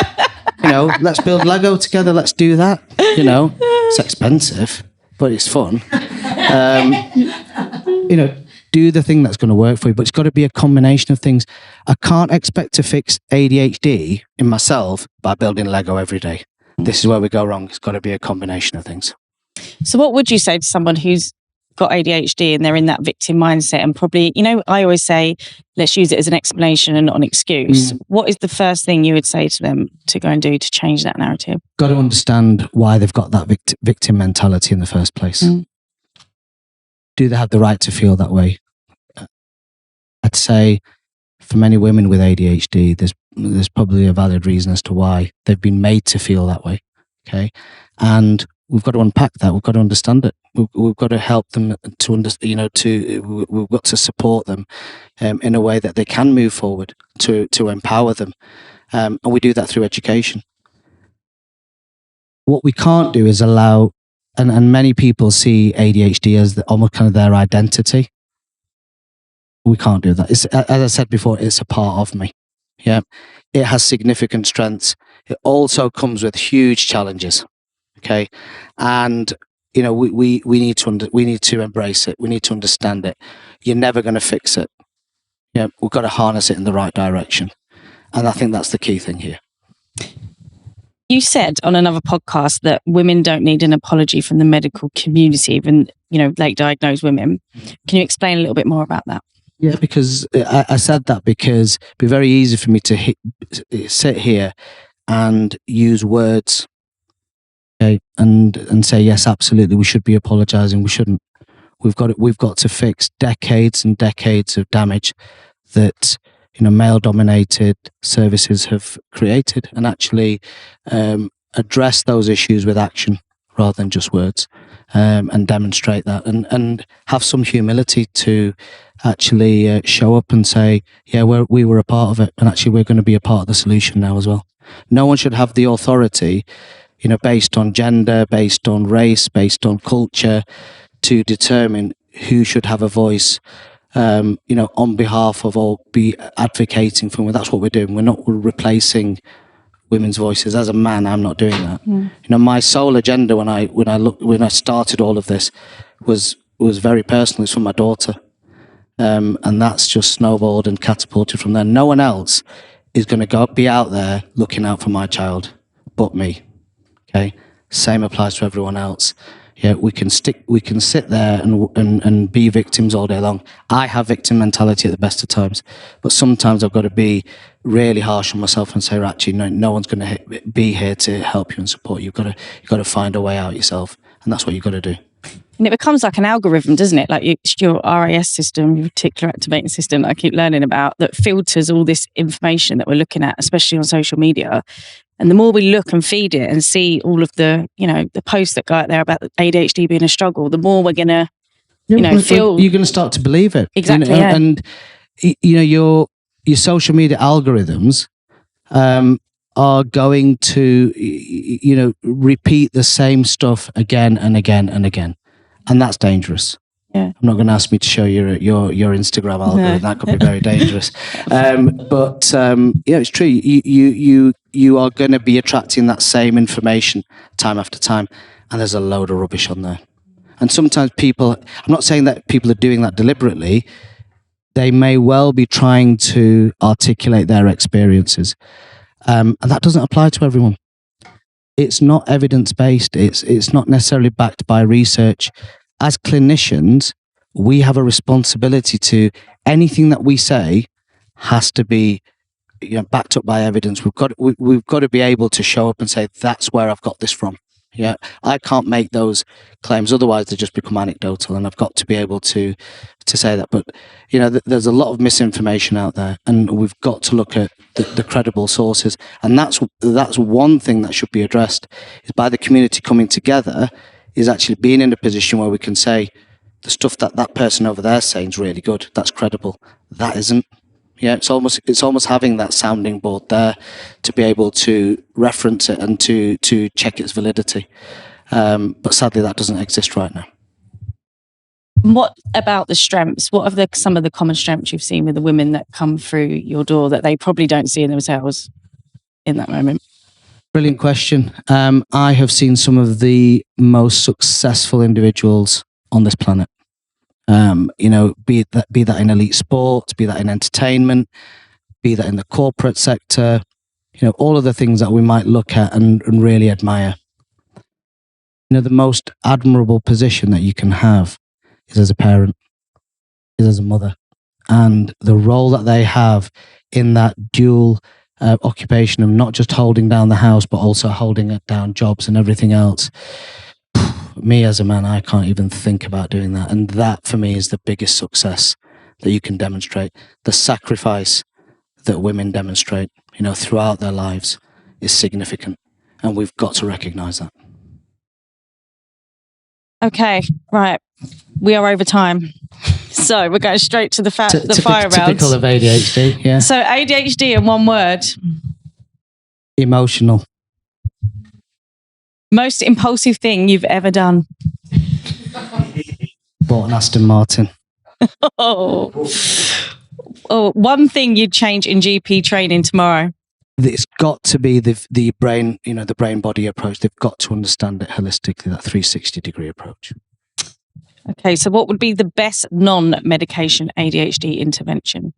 Let's build Lego together. Let's do that. It's expensive, but it's fun. Do the thing that's going to work for you, but it's got to be a combination of things. I can't expect to fix ADHD in myself by building Lego every day. This is where we go wrong. It's got to be a combination of things. So what would you say to someone who's got ADHD and they're in that victim mindset, and probably, I always say, let's use it as an explanation and not an excuse. What is the first thing you would say to them to go and do to change that narrative? Got to understand why they've got that victim mentality in the first place. Do they have the right to feel that way? I'd say for many women with ADHD, there's probably a valid reason as to why they've been made to feel that way. Okay. And we've got to unpack that. We've got to understand it. We've got to help them to understand, we've got to support them in a way that they can move forward, to empower them. And we do that through education. What we can't do is allow, and many people see ADHD as almost kind of their identity. We can't do that. As I said before, it's a part of me. Yeah. It has significant strengths. It also comes with huge challenges. Okay. And, we need to embrace it. We need to understand it. You're never going to fix it. Yeah. We've got to harness it in the right direction. And I think that's the key thing here. You said on another podcast that women don't need an apology from the medical community, even, late diagnosed women. Can you explain a little bit more about that? Yeah, because I said that because it'd be very easy for me to sit here and use words, okay, and say, yes, absolutely, we should be apologising. We shouldn't. We've got to fix decades and decades of damage that male-dominated services have created, and actually address those issues with action rather than just words. and demonstrate that, and have some humility to actually show up and say, yeah, we were a part of it, and actually we're going to be a part of the solution now as well. No one should have the authority, based on gender, based on race, based on culture, to determine who should have a voice, on behalf of, or be advocating for. That's what we're doing. We're replacing women's voices. As a man, I'm not doing that. My sole agenda when I started all of this was very personal. It's for my daughter, and that's just snowballed and catapulted from there. No one else is going to be out there looking out for my child but me. Okay, same applies to everyone else. Yeah, we can sit there and be victims all day long. I have victim mentality at the best of times, but sometimes I've got to be really harsh on myself and say, actually, no one's going to be here to help you and support you. You've got to find a way out yourself, and that's what you've got to do. And it becomes like an algorithm, doesn't it? Like your RAS system, your reticular activating system that I keep learning about, that filters all this information that we're looking at, especially on social media. And the more we look and feed it and see all of the, the posts that go out there about ADHD being a struggle, the more we're going to, feel... You're going to start to believe it. Exactly, yeah. And, your social media algorithms are going to, repeat the same stuff again and again and again. And that's dangerous. Yeah. I'm not going to ask me to show your Instagram algorithm. That could be very dangerous. But it's true. You are going to be attracting that same information time after time, and there's a load of rubbish on there. And sometimes people, I'm not saying that people are doing that deliberately. They may well be trying to articulate their experiences, and that doesn't apply to everyone. It's not evidence-based. It's not necessarily backed by research. As clinicians, we have a responsibility to anything that we say has to be backed up by evidence. We've got to be able to show up and say, that's where I've got this from. Yeah, I can't make those claims, otherwise they just become anecdotal, and I've got to be able to say that. But there's a lot of misinformation out there, and we've got to look at the credible sources, and that's one thing that should be addressed, is by the community coming together, is actually being in a position where we can say the stuff that person over there is saying is really good, that's credible, that isn't. Yeah, it's almost having that sounding board there to be able to reference it and to check its validity. But sadly, that doesn't exist right now. What about the strengths? What are some of the common strengths you've seen with the women that come through your door that they probably don't see in themselves in that moment? Brilliant question. I have seen some of the most successful individuals on this planet. Be that in elite sports, be that in entertainment, be that in the corporate sector, all of the things that we might look at and really admire. The most admirable position that you can have is as a parent, is as a mother, and the role that they have in that dual occupation of not just holding down the house, but also holding down jobs and everything else. Me as a man, I can't even think about doing that. And that for me is the biggest success that you can demonstrate. The sacrifice that women demonstrate, throughout their lives is significant. And we've got to recognize that. Okay, right. We are over time. So we're going straight to the fire round. Typical of ADHD, yeah. So ADHD in one word. Emotional. Most impulsive thing you've ever done? Bought an Aston Martin. Oh, one thing you'd change in GP training tomorrow? It's got to be the brain, the brain-body approach. They've got to understand it holistically, that 360-degree approach. Okay, so what would be the best non-medication ADHD intervention?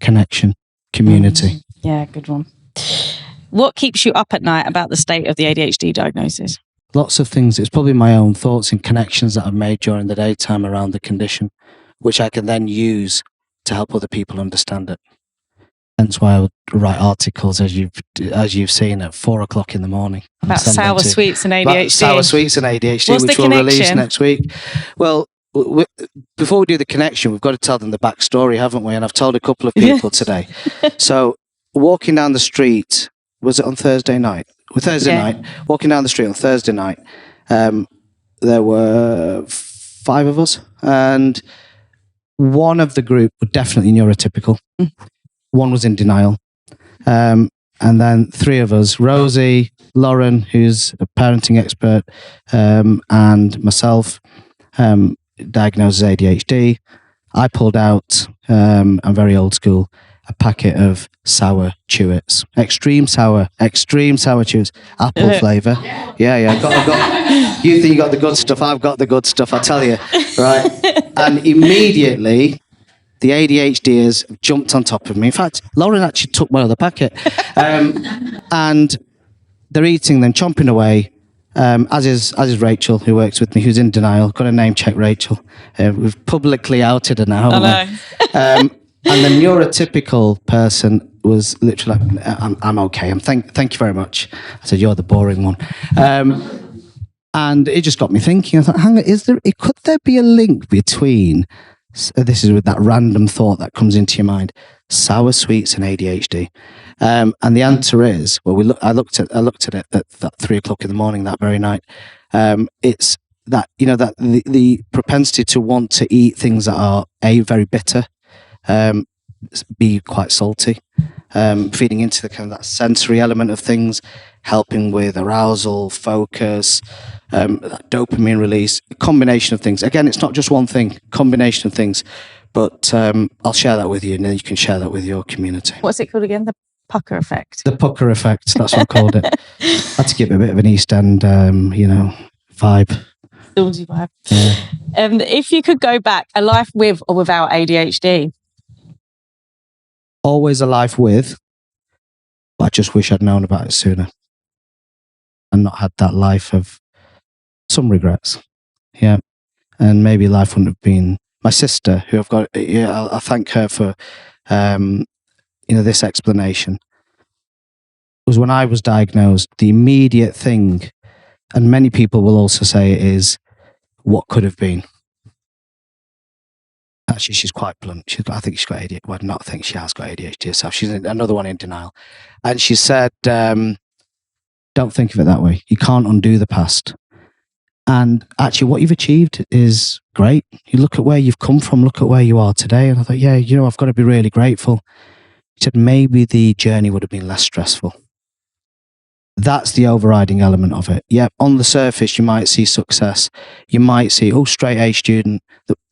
Connection, community. Yeah, good one. What keeps you up at night about the state of the ADHD diagnosis? Lots of things. It's probably my own thoughts and connections that I've made during the daytime around the condition, which I can then use to help other people understand it. Hence why I would write articles, as you've seen, at 4:00 in the morning. About sour sweets and ADHD. Sour sweets and ADHD, What's which we'll release next week. Well, before we do the connection, we've got to tell them the backstory, haven't we? And I've told a couple of people today. So walking down the street, was it on Thursday night? Thursday night, walking down the street on Thursday night, there were 5 of us, and one of the group were definitely neurotypical. One was in denial. And then 3 of us, Rosie, Lauren, who's a parenting expert, and myself, diagnosed as ADHD. I pulled out, I'm very old school, a packet of sour Chewits, extreme sour Chewits, apple flavour. Yeah. Got, you think you got the good stuff? I've got the good stuff. I tell you, right? And immediately, the ADHDers jumped on top of me. In fact, Lauren actually took one of the packet, and they're eating them, chomping away. As is Rachel, who works with me, who's in denial. Got to name check Rachel. We've publicly outed her now, haven't we? And the neurotypical person was literally like, I'm okay. Thank you very much. I said, you're the boring one. And it just got me thinking. I thought, hang on, could there be a link between, this is with that random thought that comes into your mind, sour sweets and ADHD? And the answer is, well, I looked at it at 3 o'clock in the morning that very night. It's that, that the propensity to want to eat things that are very bitter, be quite salty, feeding into the kind of that sensory element of things, helping with arousal, focus, that dopamine release, a combination of things. Again, it's not just one thing, combination of things. But I'll share that with you, and then you can share that with your community. What's it called again? The pucker effect. The pucker effect. That's what I called it. I had to give it a bit of an East End, vibe. Stormzy vibe. Yeah. If you could go back, a life with or without ADHD? Always a life with, but I just wish I'd known about it sooner and not had that life of some regrets. Yeah. And maybe life wouldn't have been. My sister, who I've got, I thank her for, this explanation, was when I was diagnosed, the immediate thing, and many people will also say it is, what could have been. Actually, she's quite blunt. I think she's got ADHD. Well, not I think she has got ADHD herself. She's another one in denial. And she said, don't think of it that way. You can't undo the past. And actually, what you've achieved is great. You look at where you've come from, look at where you are today. And I thought, I've got to be really grateful. He said, maybe the journey would have been less stressful. That's the overriding element of it. Yeah, on the surface, you might see success. You might see, straight A student.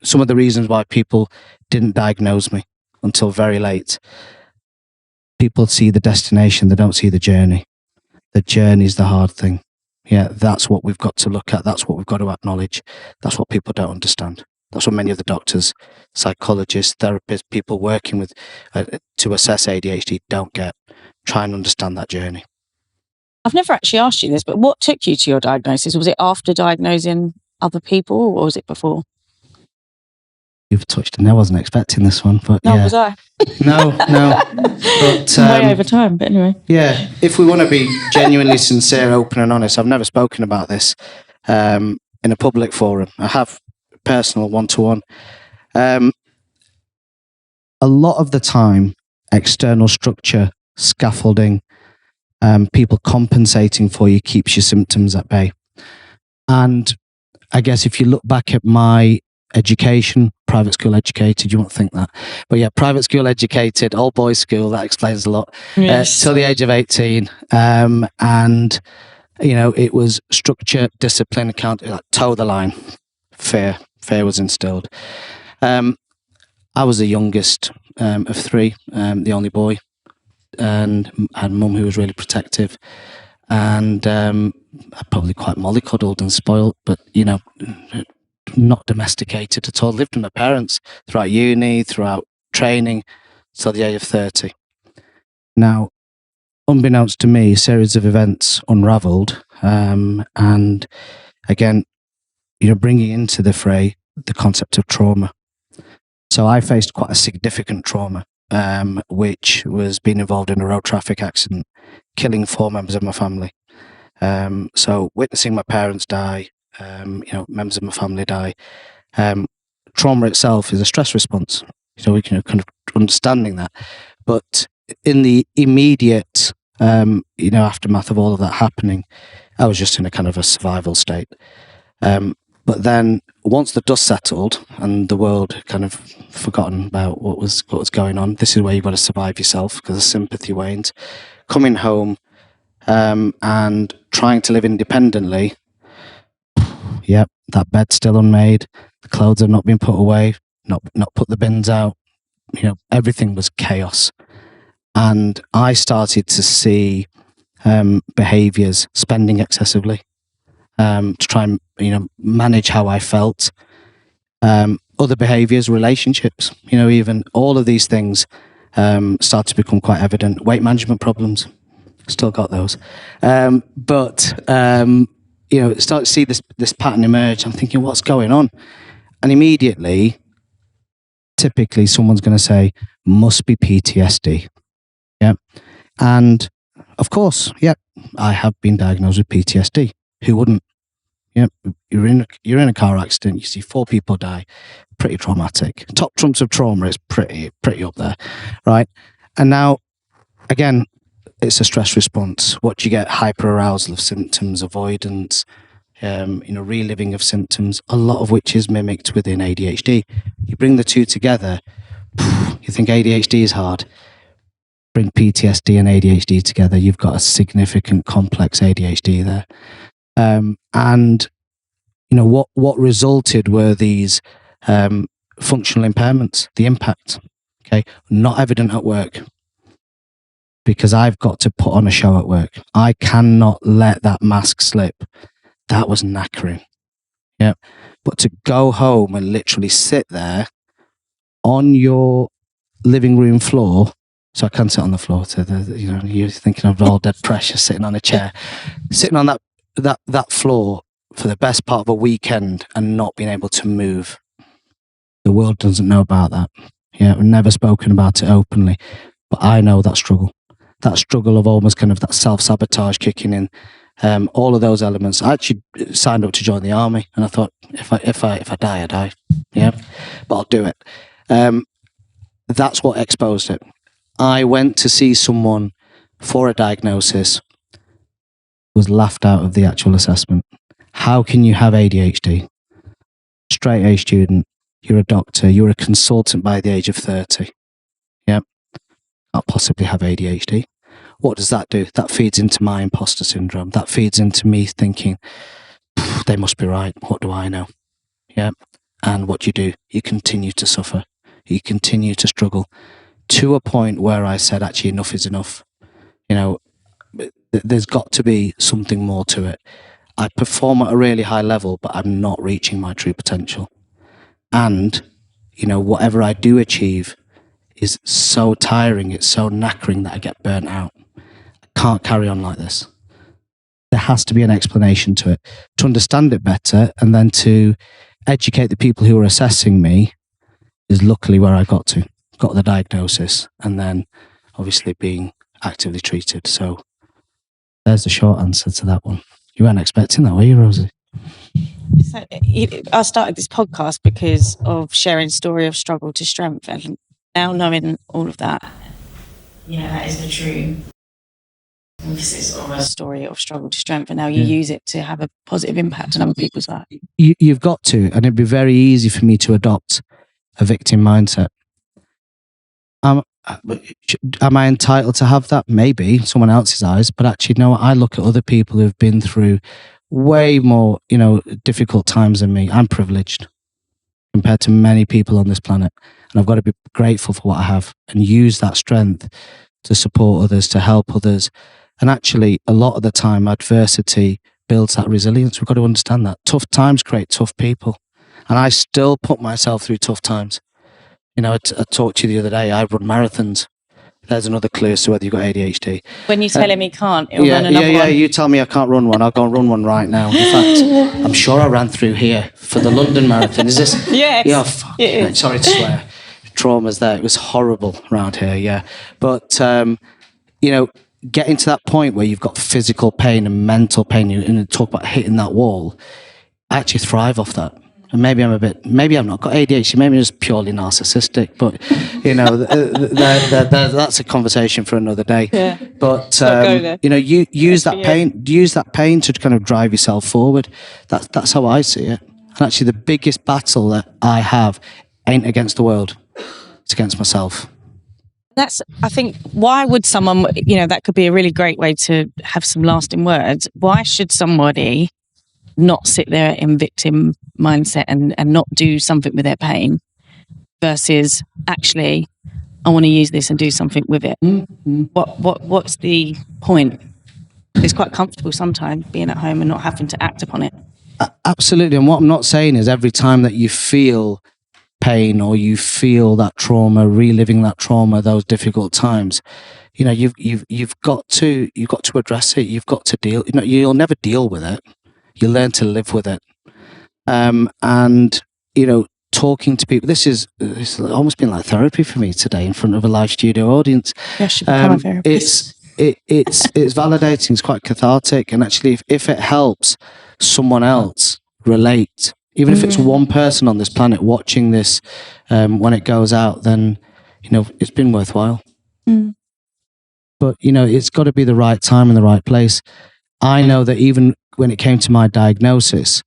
Some of the reasons why people didn't diagnose me until very late. People see the destination, they don't see the journey. The journey's the hard thing. Yeah, that's what we've got to look at. That's what we've got to acknowledge. That's what people don't understand. That's what many of the doctors, psychologists, therapists, people working with to assess ADHD don't get. Try and understand that journey. I've never actually asked you this, but what took you to your diagnosis? Was it after diagnosing other people, or was it before? You've touched on. I wasn't expecting this one, but no, was I? No. But way over time. But anyway, yeah. If we want to be genuinely sincere, open, and honest, I've never spoken about this in a public forum. I have personal one-to-one. A lot of the time, external structure, scaffolding, people compensating for you keeps your symptoms at bay. And I guess if you look back at my education, private school educated, you won't think that. But yeah, private school educated, all boys school, that explains a lot. Yes. Till the age of 18. And, it was structure, discipline, toe the line. Fear was instilled. I was the youngest of 3, the only boy. And I had a mum who was really protective, and probably quite mollycoddled and spoiled, but not domesticated at all. Lived with my parents throughout uni, throughout training, till the age of 30. Now, unbeknownst to me, a series of events unravelled, and again, bringing into the fray the concept of trauma. So I faced quite a significant trauma. Which was being involved in a road traffic accident, killing 4 members of my family. So witnessing my parents die, members of my family die. Trauma itself is a stress response. We can kind of understanding that. But in the immediate, aftermath of all of that happening, I was just in a kind of a survival state. But then once the dust settled and the world kind of forgotten about what was going on, this is where you've got to survive yourself because the sympathy wanes. Coming home and trying to live independently. Yep, that bed's still unmade. The clothes have not been put away, not put the bins out. Everything was chaos. And I started to see behaviours, spending excessively, to try and manage how I felt. Other behaviours, relationships, even all of these things start to become quite evident. Weight management problems, still got those, but start to see this pattern emerge. I'm thinking, what's going on? And immediately, typically, someone's going to say, "Must be PTSD." Yeah, and of course, yeah, I have been diagnosed with PTSD. Who wouldn't? Yeah, you're in a car accident. You see 4 people die. Pretty traumatic. Top trumps of trauma is pretty up there, right? And now, again, it's a stress response. What do you get? Hyperarousal of symptoms, avoidance, reliving of symptoms. A lot of which is mimicked within ADHD. You bring the two together. You think ADHD is hard. Bring PTSD and ADHD together. You've got a significant complex ADHD there. And what resulted were these functional impairments, the impact, okay, not evident at work, because I've got to put on a show at work. I cannot let that mask slip. That was knackering. Yeah. But to go home and literally sit there on your living room floor, so I can sit on the floor you're thinking of all dead pressure sitting on a chair, sitting on that floor for the best part of a weekend and not being able to move. The world doesn't know about that. Yeah, we've never spoken about it openly, but I know that struggle of almost kind of that self-sabotage kicking in, all of those elements. I actually signed up to join the army, and I thought, if I die, I die. Yeah, but I'll do it. That's what exposed it. I went to see someone for a diagnosis, was laughed out of the actual assessment. How can you have ADHD? Straight A student, you're a doctor, you're a consultant by the age of 30. Yep. Can't possibly have ADHD. What does that do? That feeds into my imposter syndrome. That feeds into me thinking, they must be right. What do I know? Yep. And what do? You continue to suffer. You continue to struggle to a point where I said, actually, enough is enough. There's got to be something more to it. I perform at a really high level, but I'm not reaching my true potential. And, whatever I do achieve is so tiring, it's so knackering that I get burnt out. I can't carry on like this. There has to be an explanation to it. To understand it better and then to educate the people who are assessing me is luckily where I got the diagnosis, and then obviously being actively treated. So there's the short answer to that one. You weren't expecting that, were you, Rosie? So I started this podcast because of sharing story of struggle to strength, and now knowing all of that, that is the true emphasis of a story of struggle to strength, and now you use it to have a positive impact on other people's lives. You've got to, and it'd be very easy for me to adopt a victim mindset. Am I entitled to have that? Maybe, someone else's eyes, but actually, no, I look at other people who've been through way more, difficult times than me. I'm privileged compared to many people on this planet. And I've got to be grateful for what I have and use that strength to support others, to help others. And actually, a lot of the time, adversity builds that resilience. We've got to understand that. Tough times create tough people. And I still put myself through tough times. I talked to you the other day, I run marathons. There's another clue as to whether you've got ADHD. When you tell him he can't, he'll run another one. You tell me I can't run one, I'll go and run one right now. In fact, I'm sure I ran through here for the London Marathon. Is this? Yes. Yeah, sorry to swear. Trauma's there. It was horrible around here, yeah. But, getting to that point where you've got physical pain and mental pain, and talk about hitting that wall, I actually thrive off that. And maybe I've not got ADHD, maybe I'm just purely narcissistic, but that's a conversation for another day. Yeah. But, use that pain to kind of drive yourself forward. That's how I see it. And actually the biggest battle that I have ain't against the world, it's against myself. I think, why would someone, that could be a really great way to have some lasting words. Why should somebody not sit there in victim mindset and not do something with their pain versus actually, I want to use this and do something with it? Mm-hmm. What's the point? It's quite comfortable sometimes being at home and not having to act upon it. Absolutely. And what I'm not saying is every time that you feel pain or you feel that trauma, reliving that trauma, those difficult times, you've got to address it. You've got to deal. You'll never deal with it. You learn to live with it. And talking to people. It's almost been like therapy for me today in front of a live studio audience. Yeah, should become a therapist. It's validating. It's quite cathartic. And actually, if it helps someone else relate, even if it's one person on this planet watching this, when it goes out, then it's been worthwhile. Mm. But it's got to be the right time and the right place. I know that even when it came to my diagnosis,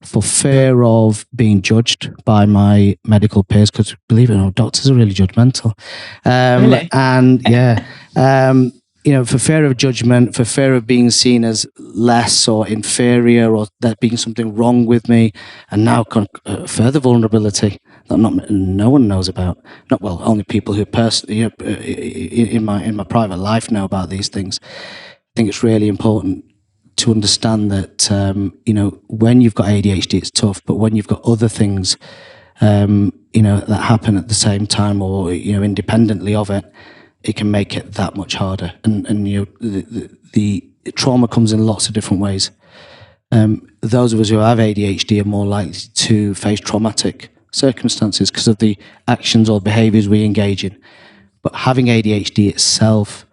for fear of being judged by my medical peers, because believe it or not, doctors are really judgmental. Really? And for fear of judgment, for fear of being seen as less or inferior, or there being something wrong with me, and now further vulnerability that no one knows about. Only people who personally, in my private life know about these things. I think it's really important to understand that when you've got ADHD, it's tough, but when you've got other things that happen at the same time or independently of it, it can make it that much harder. And the trauma comes in lots of different ways. Those of us who have ADHD are more likely to face traumatic circumstances because of the actions or behaviors we engage in. But having ADHD itself,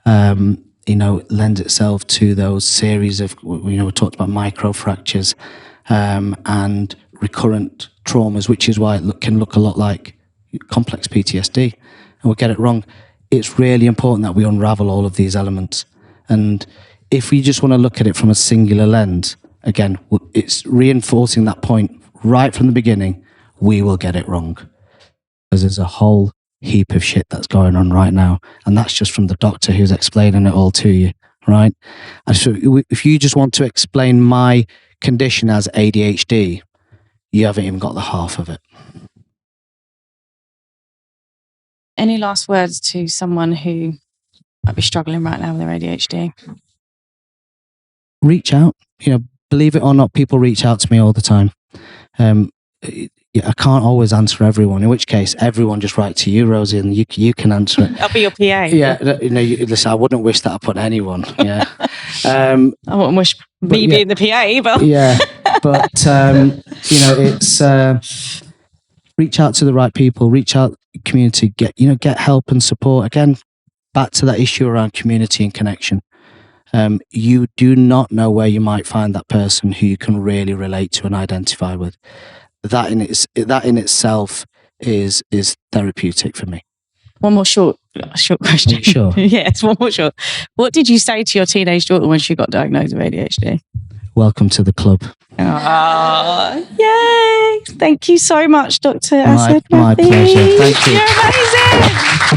lends itself to those series of, we talked about microfractures and recurrent traumas, which is why it can look a lot like complex PTSD. And we'll get it wrong. It's really important that we unravel all of these elements. And if we just want to look at it from a singular lens, again, it's reinforcing that point right from the beginning, we will get it wrong. Because there's a whole heap of shit that's going on right now. And that's just from the doctor who's explaining it all to you, right? And so if you just want to explain my condition as ADHD, you haven't even got the half of it. Any last words to someone who might be struggling right now with their ADHD? Reach out. Believe it or not, people reach out to me all the time. I can't always answer everyone, in which case everyone just write to you, Rosie, and you can answer it. I'll be your PA. Yeah, listen, I wouldn't wish that upon anyone. Yeah, I wouldn't wish me being the PA either. Yeah, but it's reach out to the right people, reach out to community, get help and support. Again, back to that issue around community and connection. You do not know where you might find that person who you can really relate to and identify with. That in itself is therapeutic for me. One more short question. Sure. Yes, one more short. What did you say to your teenage daughter when she got diagnosed with ADHD? Welcome to the club. Oh, yay! Thank you so much, Dr. Asad Raffi. My pleasure. Thank you. You're amazing.